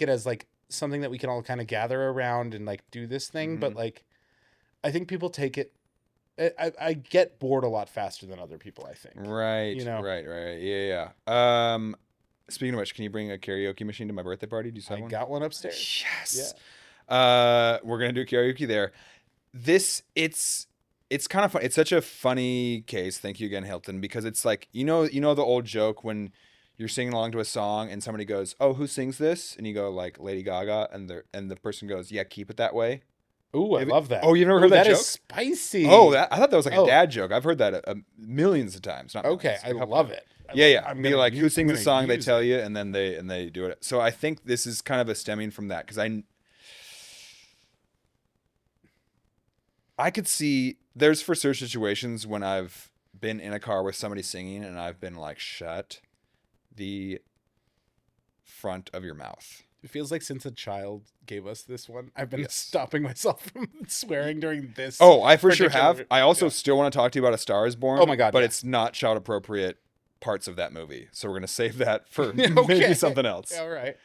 it as like something that we can all kind of gather around and like do this thing, but like I think people take it I get bored a lot faster than other people, I think. Right. You know? Right. Yeah. Speaking of which, can you bring a karaoke machine to my birthday party? Do you have I one? got one upstairs. Yes. Yeah. We're gonna do karaoke there. It's kind of fun. It's such a funny case. Thank you again, Hilton, because it's like, you know the old joke when you're singing along to a song and somebody goes, "Oh, who sings this?" And you go like Lady Gaga, and the person goes, "Yeah, keep it that way." Ooh, I love that. Oh, you've never heard that That joke? is spicy. Oh, I thought that was like a Oh. dad joke. I've heard that millions of times. Not Okay, millions, I a couple love times. it. Yeah. I'm Be gonna like, use- who I'm sings the gonna song? They use tell it. you, and then they do it. So I think this is kind of a stemming from that because I could see there's for certain situations when I've been in a car with somebody singing and I've been like, shut the front of your mouth. It feels like since a child gave us this one, I've been Yes. stopping myself from swearing during this. Oh, I for sure particular- have. I also yeah. still want to talk to you about A Star Is Born. Oh my God, But yeah. it's not child appropriate parts of that movie. So we're gonna save that for Okay. maybe something else. All right.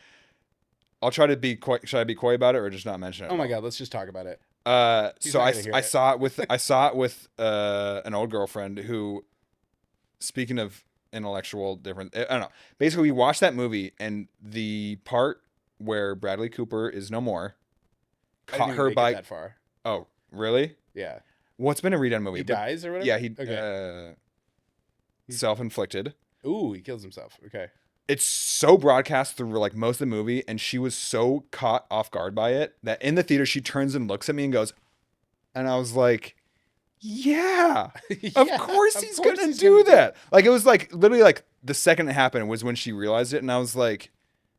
I'll try to be coy. Should I be coy about it or just not mention it? Oh my God, let's just talk about it. He's So not I, gonna hear I it. saw it with an old girlfriend who, speaking of intellectual different, I don't know. Basically, we watched that movie and the part where Bradley Cooper is no more I didn't caught even her make it by. that far. Oh, really? Yeah. Well, it's been a redone movie. He but- dies or whatever. Yeah, he Okay. self-inflicted. Ooh, he kills himself. Okay. It's so broadcast through like most of the movie, and she was so caught off guard by it that in the theater she turns and looks at me and goes, and I was like, yeah, of course he's gonna do that. Like it was like literally like the second it happened was when she realized it, and I was like,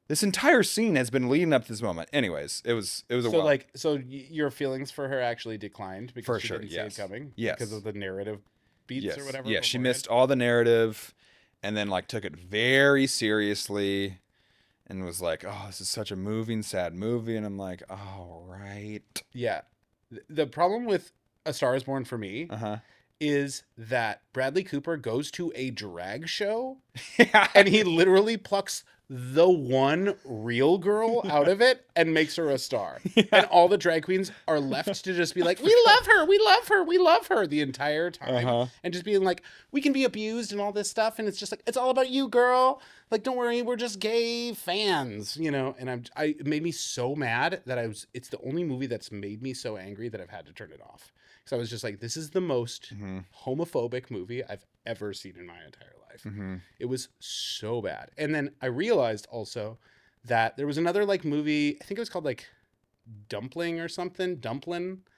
this entire scene has been leading up to this moment. Anyways, it was a So while. like, your feelings for her actually declined because For she sure, didn't yes. see it coming. Yes. Because of the narrative beats yes, or whatever. yeah, she beforehand? missed all the narrative, and then like took it very seriously. And was like, oh, this is such a moving, sad movie. And I'm like, oh, right. Yeah. The problem with A Star Is Born for me Uh-huh. is that Bradley Cooper goes to a drag show Yeah. and he literally plucks the one real girl out of it and makes her a star. And all the drag queens are left to just be like, we love her, we love her, we love her the entire time. Uh-huh. And just being like, we can be abused and all this stuff. And it's just like, it's all about you, girl. Like, don't worry, we're just gay fans, you know? And it made me so mad that it's the only movie that's made me so angry that I've had to turn it off. Because I was just like, this is the most homophobic movie I've ever seen in my entire life. Mm-hmm. It was so bad. And then I realized also that there was another like movie, I think it was called like Dumplin'.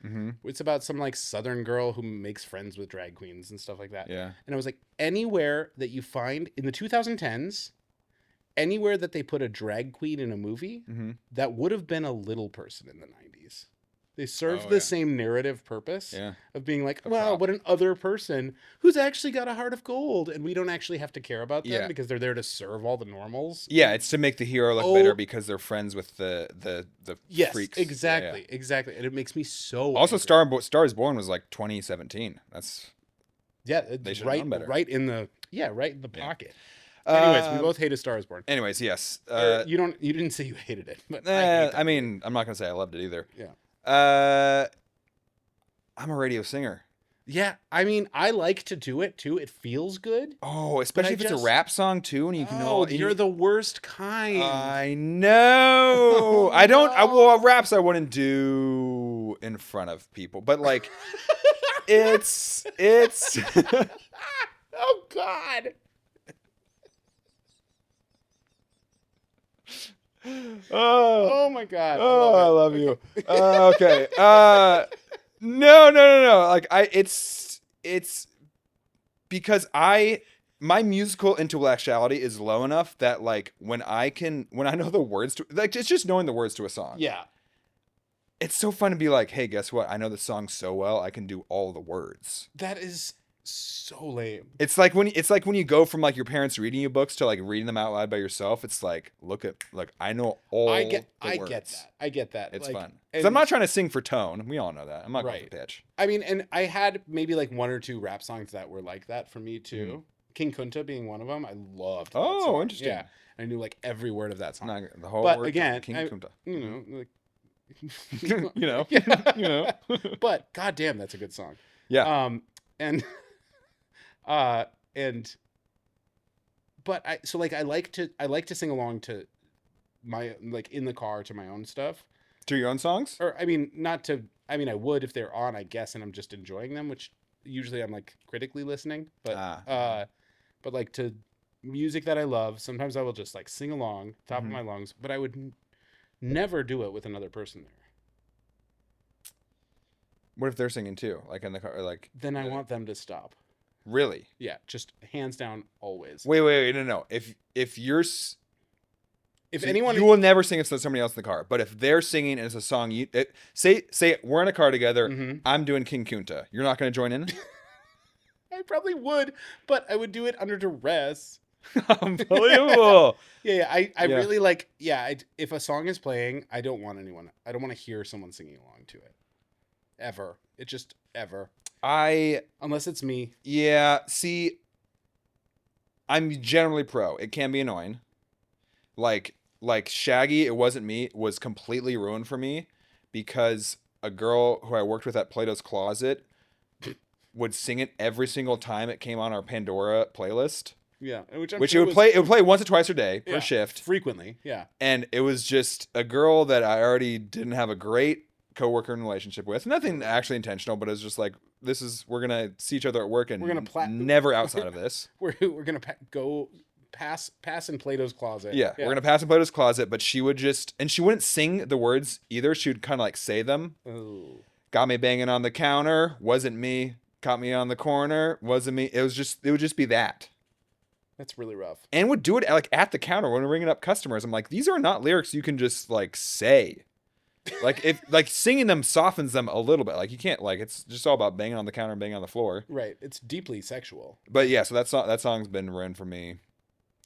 Mm-hmm. It's about some like Southern girl who makes friends with drag queens and stuff like that. Yeah. And I was like, anywhere that you find in the 2010s, anywhere that they put a drag queen in a movie, Mm-hmm. that would have been a little person in the 90s. They served Oh, the yeah. same narrative purpose Yeah. of being like, A wow, prop. what an other person who's actually got a heart of gold. And we don't actually have to care about them Yeah. because they're there to serve all the normals. Yeah, it's to make the hero look Oh. better because they're friends with the Yes, freaks. exactly. Yeah, Exactly. And it makes me so Also, angry. Star is Born was like 2017. That's Yeah, they should've right, known better. right in the Yeah. pocket. Anyways, we Um, both hate A Star Is Born. Anyways, yes. Or you didn't say you hated it, but I hate that I mean, I'm not gonna say I loved it either. Yeah. I'm a radio singer. Yeah, I mean, I like to do it too. It feels good. Oh, especially I if it's just- a rap song too, and you can Oh, know you're the worst kind. I know. Oh, I don't. Well, no. raps I wouldn't do in front of people, but like, it's. Oh God. Oh, Oh my God. oh, I love it. you. Okay. No. Like it's because my musical intellectuality is low enough that like when I know the words to like it's just knowing the words to a song. Yeah. It's so fun to be like, hey, guess what? I know the song so well, I can do all the words. That is so lame. It's like when you go from like your parents reading you books to like reading them out loud by yourself. It's like I know all I the get words. that. I get that. It's Like, fun. 'Cause I'm and- not trying to sing for tone. We all know that. I'm not going Right. for pitch. I mean, and I had maybe like one or two rap songs that were like that for me too. Mhm. King Kunta being one of them. I loved. Oh, that song. interesting. Yeah, I knew like every word of that song. Not the whole But word again, King I- Kunta. You know, like. you know. Yeah. You know. But goddamn, that's a good song. Yeah. And but I like to sing along to my like in the car to my own stuff. To your own songs? Or I mean I would if they're on, I guess, and I'm just enjoying them, which usually I'm like critically listening, but Ah. but like to music that I love, sometimes I will just like sing along, top of my lungs, but I would never do it with another person there. What if they're singing too, like in the car, or like? Then I want them to stop. Really? Yeah, just hands down, always. Wait, no. If you're If so anyone, you will never sing it to somebody else in the car. But if they're singing and it's a song say we're in a car together, I'm doing King Kunta. You're not going to join in? I probably would, but I would do it under duress. Unbelievable. Yeah. I really like. Yeah, if a song is playing, I don't want to hear someone singing along to it. Ever. It just ever. Unless it's me. Yeah. See, I'm generally pro. It can be annoying. Like Shaggy, It Wasn't Me was completely ruined for me because a girl who I worked with at Plato's Closet would sing it every single time it came on our Pandora playlist. Yeah, which it would play once or twice a day per shift. Frequently, yeah. And it was just a girl that I already didn't have a great coworker relationship with. Nothing actually intentional, but it was just like, we're gonna see each other at work and we're gonna never outside of this. We're gonna go pass in Plato's Closet. Yeah, we're gonna pass in Plato's Closet, but she wouldn't sing the words either. She would kind of like say them. Ooh. Got me banging on the counter, wasn't me. Caught me on the corner, wasn't me. It would just be that. That's really rough. And would do it like at the counter when we're ringing up customers. I'm like, these are not lyrics you can just like say. Like if like singing them softens them a little bit. Like you can't like it's just all about banging on the counter and banging on the floor. Right. It's deeply sexual. But yeah, so that song's been ruined for me.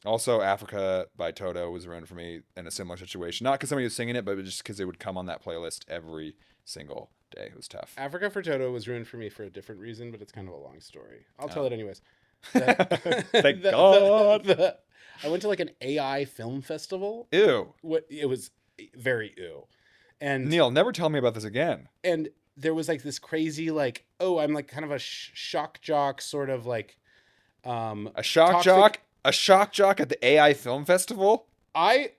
Also, Africa by Toto was ruined for me in a similar situation. Not because somebody was singing it, but just because it would come on that playlist every single day. It was tough. Africa for Toto was ruined for me for a different reason, but it's kind of a long story. I'll tell it anyways. Thank God. I went to like an AI film festival. Ew. It was very ew. And Neil, never tell me about this again. And there was like this crazy like, oh, I'm like kind of a shock jock sort of like a shock jock at the AI film festival. I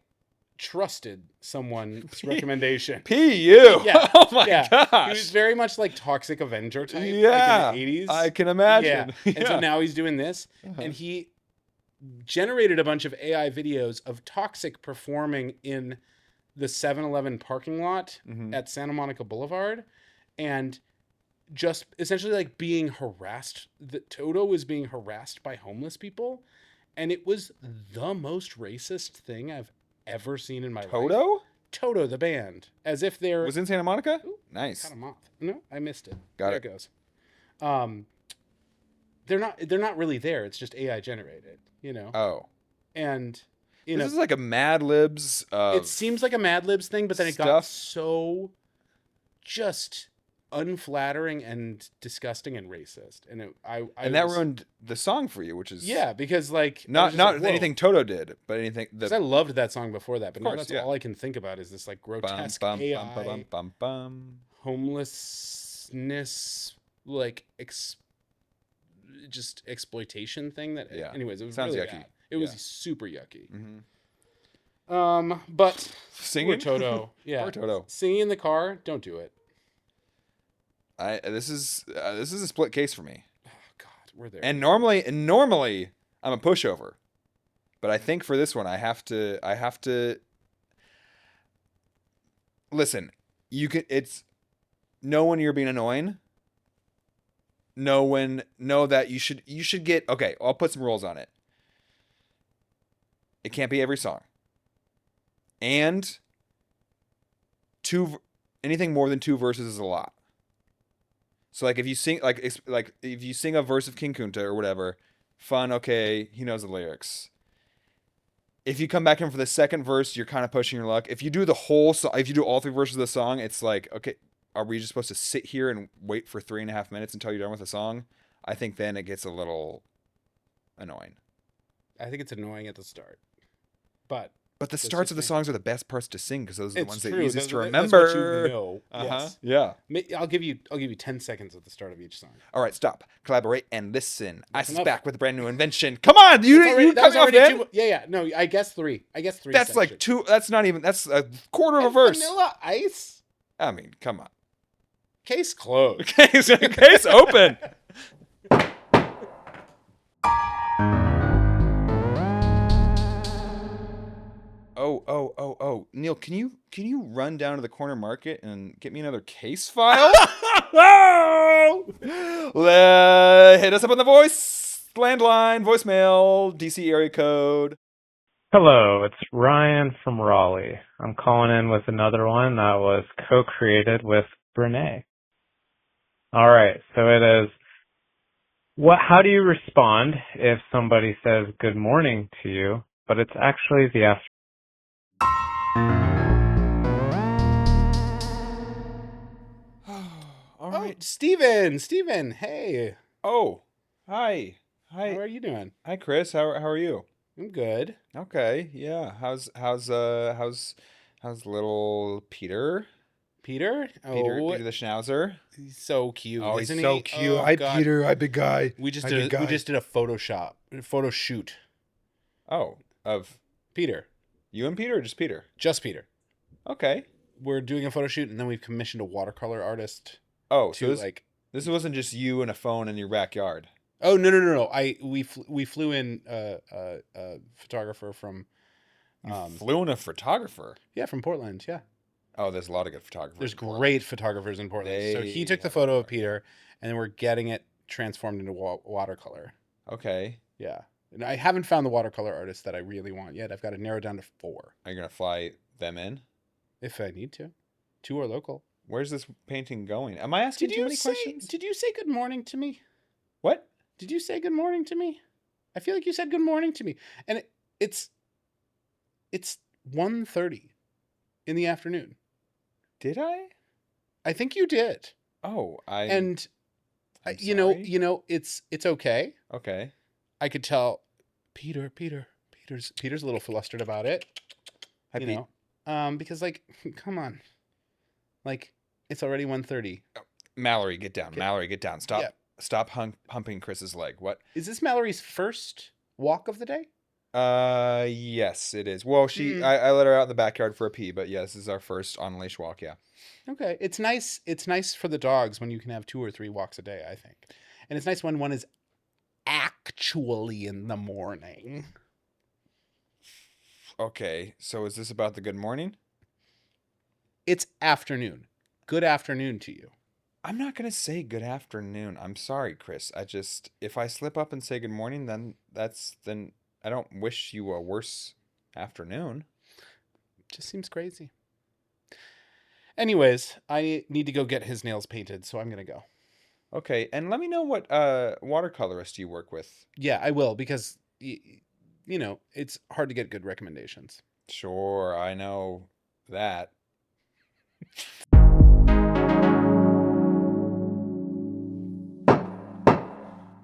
trusted someone's recommendation. P.U. Yeah. Oh my gosh. He was very much like Toxic Avenger type. Yeah. Like in the 80s. I can imagine. Yeah. And so now he's doing this. And he generated a bunch of AI videos of Toxic performing in the 7-Eleven parking lot at Santa Monica Boulevard. And just essentially like being harassed. Toto was being harassed by homeless people. And it was the most racist thing I've ever seen in my life. Toto, the band. As if they're... Was in Santa Monica? Ooh, nice. Got a moth. No, I missed it. Got there it. It goes. They're not really there. It's just AI generated, you know? Oh. And, this is like a Mad Libs it seems like a Mad Libs thing, but then it got so just unflattering and disgusting and racist. And that ruined the song for you, which is because like not anything Toto did, but anything because I loved that song before that, but now course, that's all I can think about is this like grotesque AI homelessness like just exploitation thing that anyways it was sounds really yucky. bad. It was super yucky. But singing poor Toto, poor Toto, singing in the car, don't do it. This is a split case for me. Oh God, we're there. And normally I'm a pushover, but I think for this one I have to listen. Know when you're being annoying. Know that you should get okay. I'll put some rules on it. It can't be every song, and anything more than 2 verses is a lot. So like if you sing if you sing a verse of King Kunta or whatever, fun, okay, he knows the lyrics. If you come back in for the second verse, you're kind of pushing your luck. If you do the whole song, if you do all 3 verses of the song, it's like, okay, are we just supposed to sit here and wait for 3.5 minutes until you're done with the song? I think then it gets a little annoying. I think it's annoying at the start, but the starts of the songs are the best parts to sing because those are the ones that are easiest to That's remember. what you know. Yes. Yeah. I'll give you 10 seconds at the start of each song. All right, stop, collaborate, and listen. That's Ice enough. is back with a brand new invention. Come on, you cut me off then? No, I guess 3. That's sections. like 2. That's not even. That's a quarter of a verse. Vanilla Ice. I mean, come on. Case closed. Case open. Neil, can you run down to the corner market and get me another case file? Hit us up on the landline, voicemail, DC area code. Hello, it's Ryan from Raleigh. I'm calling in with another one that was co-created with Brene. All right, so it is, how do you respond if somebody says good morning to you, but it's actually the afternoon? All Oh, right. Steven, hey. Oh, hi. How are you doing? Hi, Chris. How are you? I'm good. Okay. Yeah. How's little Peter? Peter? Peter Oh, the Schnauzer. he's so cute. Oh, he's isn't so he? cute. Oh, Hi, God. Peter. Hi, big guy. We just Hi, did big guy. a photo shoot. Oh, of Peter. you and Peter, or just Peter? Just Peter. Okay. We're doing a photo shoot, and then we've commissioned a watercolor artist Oh, to so this wasn't just you and a phone in your backyard. Oh, no. We flew in a photographer from Flew in a photographer. from Portland. Yeah. Oh, there's a lot of good photographers. There's in Portland. great photographers in Portland. So he took the photo of Peter, and then we're getting it transformed into watercolor. Okay. Yeah. And I haven't found the watercolor artist that I really want yet. I've got to narrow down to 4 Are you gonna fly them in? if I need to. 2 are local. Where's this painting going? Am I asking too many questions? Did you say good morning to me? What? Did you say good morning to me? I feel like you said good morning to me. And it's 1:30 in the afternoon. Did I? I think you did. Oh, I'm sorry. it's okay. Okay. I could tell Peter's a little flustered about it. Hi, you Pete. know. Because like come on. Like it's already 1:30. Mallory, get down. Okay. Mallory, get down. Stop humping Chris's leg. What? Is this Mallory's first walk of the day? Yes, it is. Well, I let her out in the backyard for a pee, but yeah, this is our first on leash walk. Yeah. Okay. It's nice for the dogs when you can have 2 or 3 walks a day, I think. And it's nice when one is actually in the morning. Okay, so is this about the good morning? It's afternoon. Good afternoon to you. I'm not gonna say good afternoon. I'm sorry, Chris. If I slip up and say good morning, then I don't wish you a worse afternoon. Just seems crazy. Anyways, I need to go get his nails painted, so I'm going to go. Okay, and let me know what watercolorist you work with. Yeah, I will, because, it's hard to get good recommendations. Sure, I know that.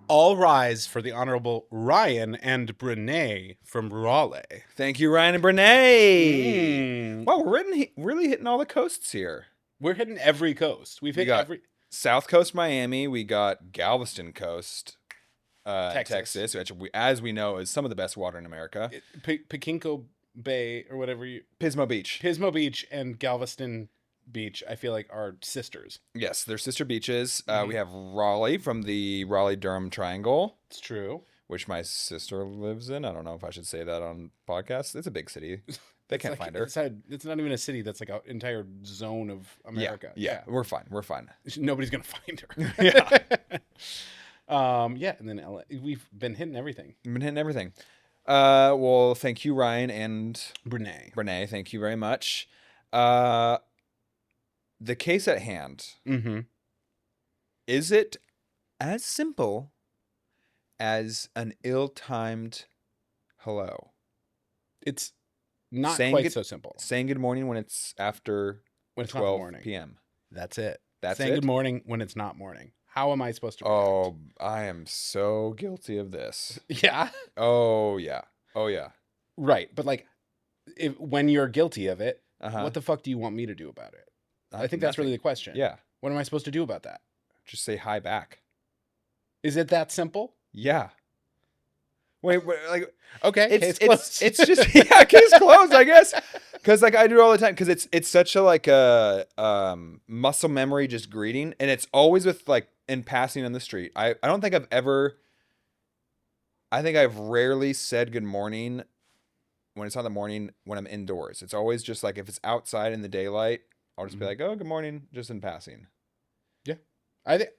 All rise for the Honorable Ryan and Brene from Raleigh. Thank you, Ryan and Brene. Wow, we're really hitting all the coasts here. We're hitting every coast. We got every South Coast Miami. We got Galveston Coast, Texas, which as we know is some of the best water in America. Pachinko Bay or whatever Pismo Beach and Galveston Beach, I feel like are sisters. Yes, they're sister beaches. We have Raleigh from the Raleigh-Durham Triangle. It's true. Which my sister lives in. I don't know if I should say that on podcast. It's a big city. They can't find her. It's not even a city. That's like an entire zone of America. Yeah. We're fine. Nobody's going to find her. Yeah. And then LA. We've been hitting everything. Well, thank you, Ryan and Brene. Thank you very much. The case at hand. Mm-hmm. Is it as simple as an ill-timed hello? It's not quite so simple. Saying good morning when it's after 12 p.m. That's it. That's saying it? good morning when it's not morning. How am I supposed to react? Oh, I am so guilty of this. Yeah? Oh, yeah. Right. But like, when you're guilty of it, Uh-huh. what the fuck do you want me to do about it? I think that's really the question. Yeah. What am I supposed to do about that? Just say hi back. Is it that simple? Yeah. Wait, like, okay, it's just case closed, I guess, because like I do it all the time, because it's such a like a muscle memory just greeting, and it's always with like in passing on the street. I don't think I've rarely said good morning when it's on the morning when I'm indoors. It's always just like if it's outside in the daylight, I'll just be like, "Oh, good morning," just in passing. Yeah.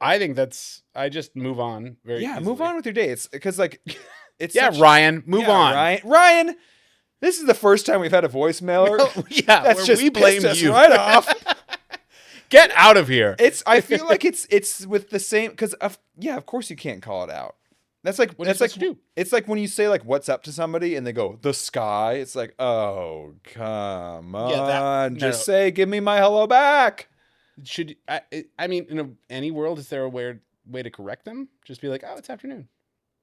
I think that's I just move on very Yeah, easily. move on with your day. It's because like it's Yeah, such- Ryan, move yeah, on. Ryan, this is the first time we've had a voicemailer. Yeah, That's where just we blame pissed us you. right off. Get out of here. I feel like it's with the same because of course you can't call it out. That's like What are you that's like supposed to do? it's like when you say like what's up to somebody and they go the sky. It's like, oh come on, just say give me my hello back. Should I mean in any world is there a weird way to correct them? Just be like, oh, it's afternoon.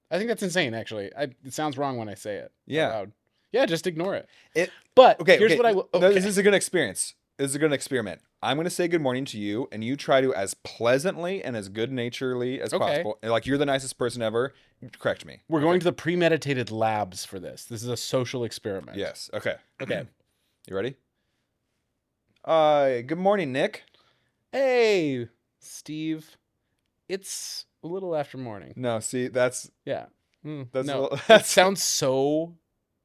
I think that's insane. Actually, it sounds wrong when I say it. Yeah. out loud. Yeah, just ignore it. But Here's what I will. No, this is a good experience. This is a good experiment. I'm going to say good morning to you, and you try to as pleasantly and as good naturedly as possible. Like you're the nicest person ever. Correct me. We're going to the premeditated labs for this. This is a social experiment. Yes. Okay. Okay. You ready? Good morning, Nick. Hey, Steve. It's a little after morning. No, see, that's Yeah. that's No, a little, that sounds so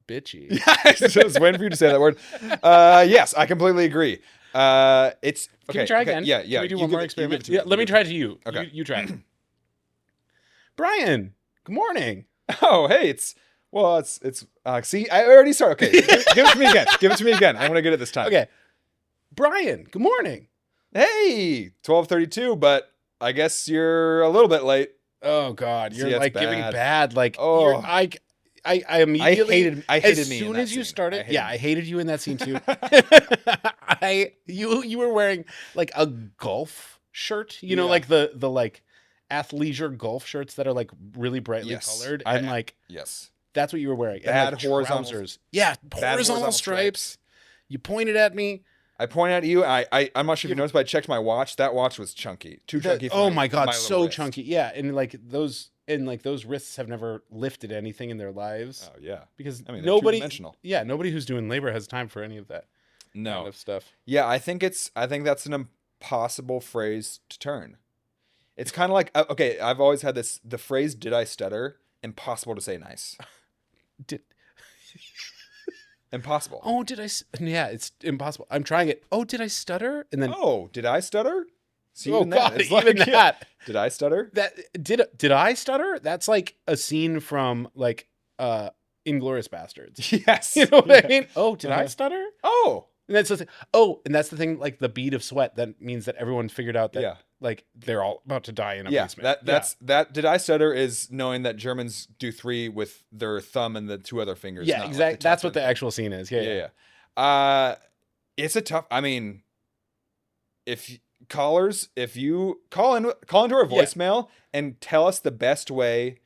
bitchy. Yeah, I was waiting for you to say that word. Yes, I completely agree. It's okay. Can we try okay, again? Yeah. Can we do one more experiment? Yeah, Let me try it to you. Okay. You try it. Brian, good morning. Oh, hey, it's see, I already started. Okay, give it to me again. Give it to me again. I'm gonna get it this time. Okay. Brian, good morning. Hey, 12:32, but I guess you're a little bit late. Oh God, See, you're that's like giving bad. bad. Like, Oh. I immediately I hated as me in soon that as you scene. started. I hated you in that scene too. You were wearing like a golf shirt, you know, Yeah. like the like athleisure golf shirts that are like really brightly Yes. colored, and like Yes. that's what you were wearing. Bad and, like, horizontal- trousers. Yeah, horizontal stripes. You pointed at me. I pointed at you. I'm not sure if you noticed, but I checked my watch. That watch was chunky. Too chunky. For Oh my God, my so little wrist. chunky. Yeah, and like those wrists have never lifted anything in their lives Oh yeah. because I mean, nobody. two-dimensional. Yeah, nobody who's doing labor has time for any of that No. kind of stuff. Yeah, I think that's an impossible phrase to turn. It's kind of like okay, I've always had the phrase "did I stutter?" Impossible to say nice. Did Impossible. oh did I? Yeah, it's impossible. I'm trying it. Oh, did I stutter? And then Oh, did I stutter? See, oh even that, God, it's even like, yeah. that. Did I stutter? That did I stutter? That's like a scene from like Inglourious Bastards. Yes. You know what Yeah. I mean? Oh, did I Uh-huh. stutter? Oh. And that's the thing. Oh, and that's the thing. Like the bead of sweat. That means that everyone figured out that Yeah. like they're all about to die in a Yeah. basement. That. Did I stutter? Is knowing that Germans do 3 with their thumb and the 2 other fingers. Yeah, not like exactly. the That's top what the end. actual scene is. Yeah, Yeah. Yeah. It's a tough. I mean, if you call into our voicemail and tell us the best way,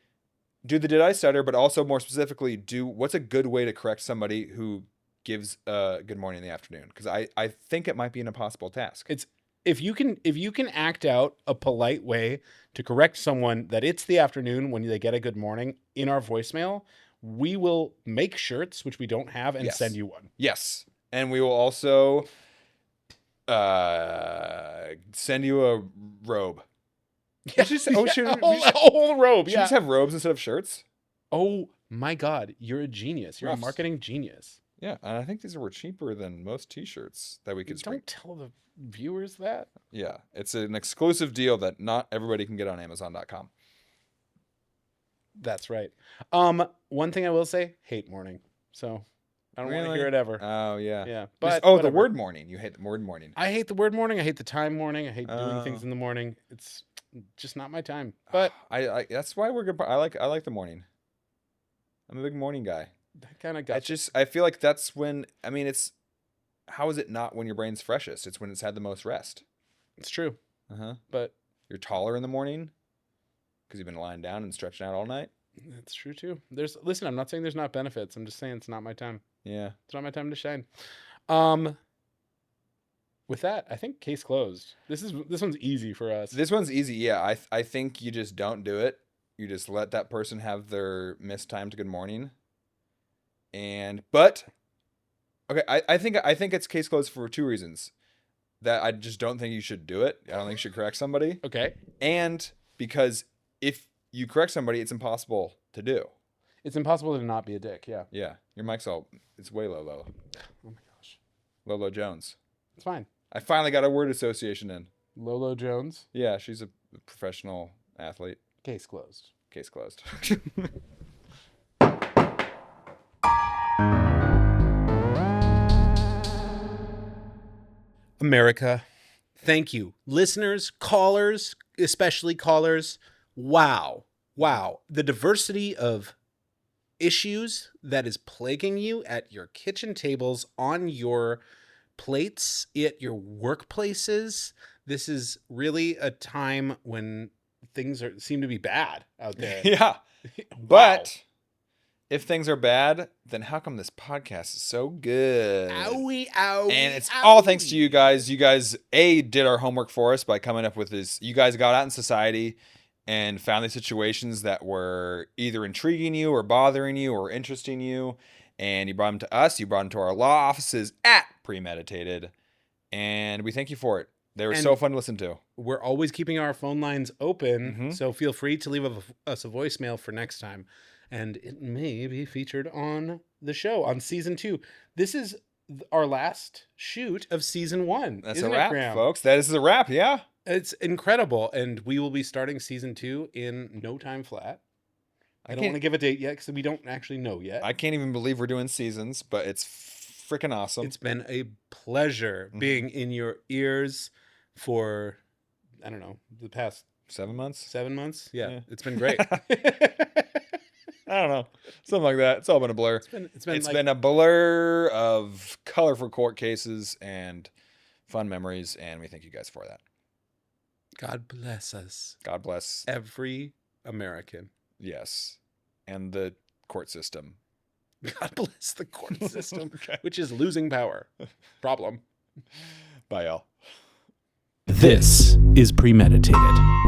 do the did I stutter, but also more specifically, what's a good way to correct somebody who gives good morning in the afternoon? Because I think it might be an impossible task. It's if you can act out a polite way to correct someone that it's the afternoon when they get a good morning in our voicemail, we will make shirts, which we don't have, and Yes. send you one. Yes, and we will also send you a robe. Yeah, should say- oh, should- a we should- whole robe. Should we Yeah. just have robes instead of shirts? Oh my God, you're a genius. You're Ruffs. a marketing genius. Yeah, and I think these were cheaper than most T-shirts that we could spring. Don't tell the viewers that. Yeah, it's an exclusive deal that not everybody can get on Amazon.com. That's right. One thing I will say, hate morning. So I don't want to Really? hear it ever. Oh yeah. Yeah. Just- But the whatever. word morning. You hate the word morning. I hate the word morning. I hate the time morning. I hate doing things Oh. in the morning. It's just not my time. But I that's why we're good. I like the morning. I'm a big morning guy. that kind of got I feel like that's when how is it not when your brain's freshest? It's when it's had the most rest. it's true. Uh-huh. But You're taller in the morning because you've been lying down and stretching out all night. it's true too. Listen, I'm not saying there's not benefits. I'm just saying it's not my time. Yeah. It's not my time to shine. With that, I think case closed. This one's easy for us. This one's easy. Yeah, I think you just don't do it. You just let that person have their mistimed good morning. But okay, I think it's case closed for 2 reasons. That I just don't think you should do it. I don't think you should correct somebody. Okay. And because if you correct somebody, it's impossible to do. It's impossible to not be a dick. Yeah. Yeah, your mic's it's way low. Oh my gosh. Lolo Jones. It's fine. I finally got a word association in. Lolo Jones. Yeah, she's a professional athlete. Case closed. Case closed. America, thank you. Listeners, callers, especially callers. Wow. The diversity of issues that is plaguing you at your kitchen tables, on your plates, at your workplaces. This is really a time when things seem to be bad out there. Yeah. But if things are bad, then how come this podcast is so good? Owie. And it's all thanks to you guys. You guys, did our homework for us by coming up with this. You guys got out in society and found these situations that were either intriguing you or bothering you or interesting you. And you brought them to us. You brought them to our law offices at Premeditated. And we thank you for it. They were so fun to listen to. We're always keeping our phone lines open. So feel free to leave us a voicemail for next time. And it may be featured on the show on season 2. This is our last shoot of season 1. That's a wrap, folks. That is a wrap, yeah. It's incredible. And we will be starting season 2 in no time flat. I don't want to give a date yet because we don't actually know yet. I can't even believe we're doing seasons, but it's freaking awesome. It's been a pleasure being in your ears for, I don't know, the past 7 months. 7 months. Yeah. It's been great. I don't know, something like that. It's all been a blur. It's been a blur of colorful court cases and fun memories, and we thank you guys for that. God bless us. God bless every American. Yes, and the court system. God bless the court system, which is losing power. Problem. Bye, y'all. This is Premeditated.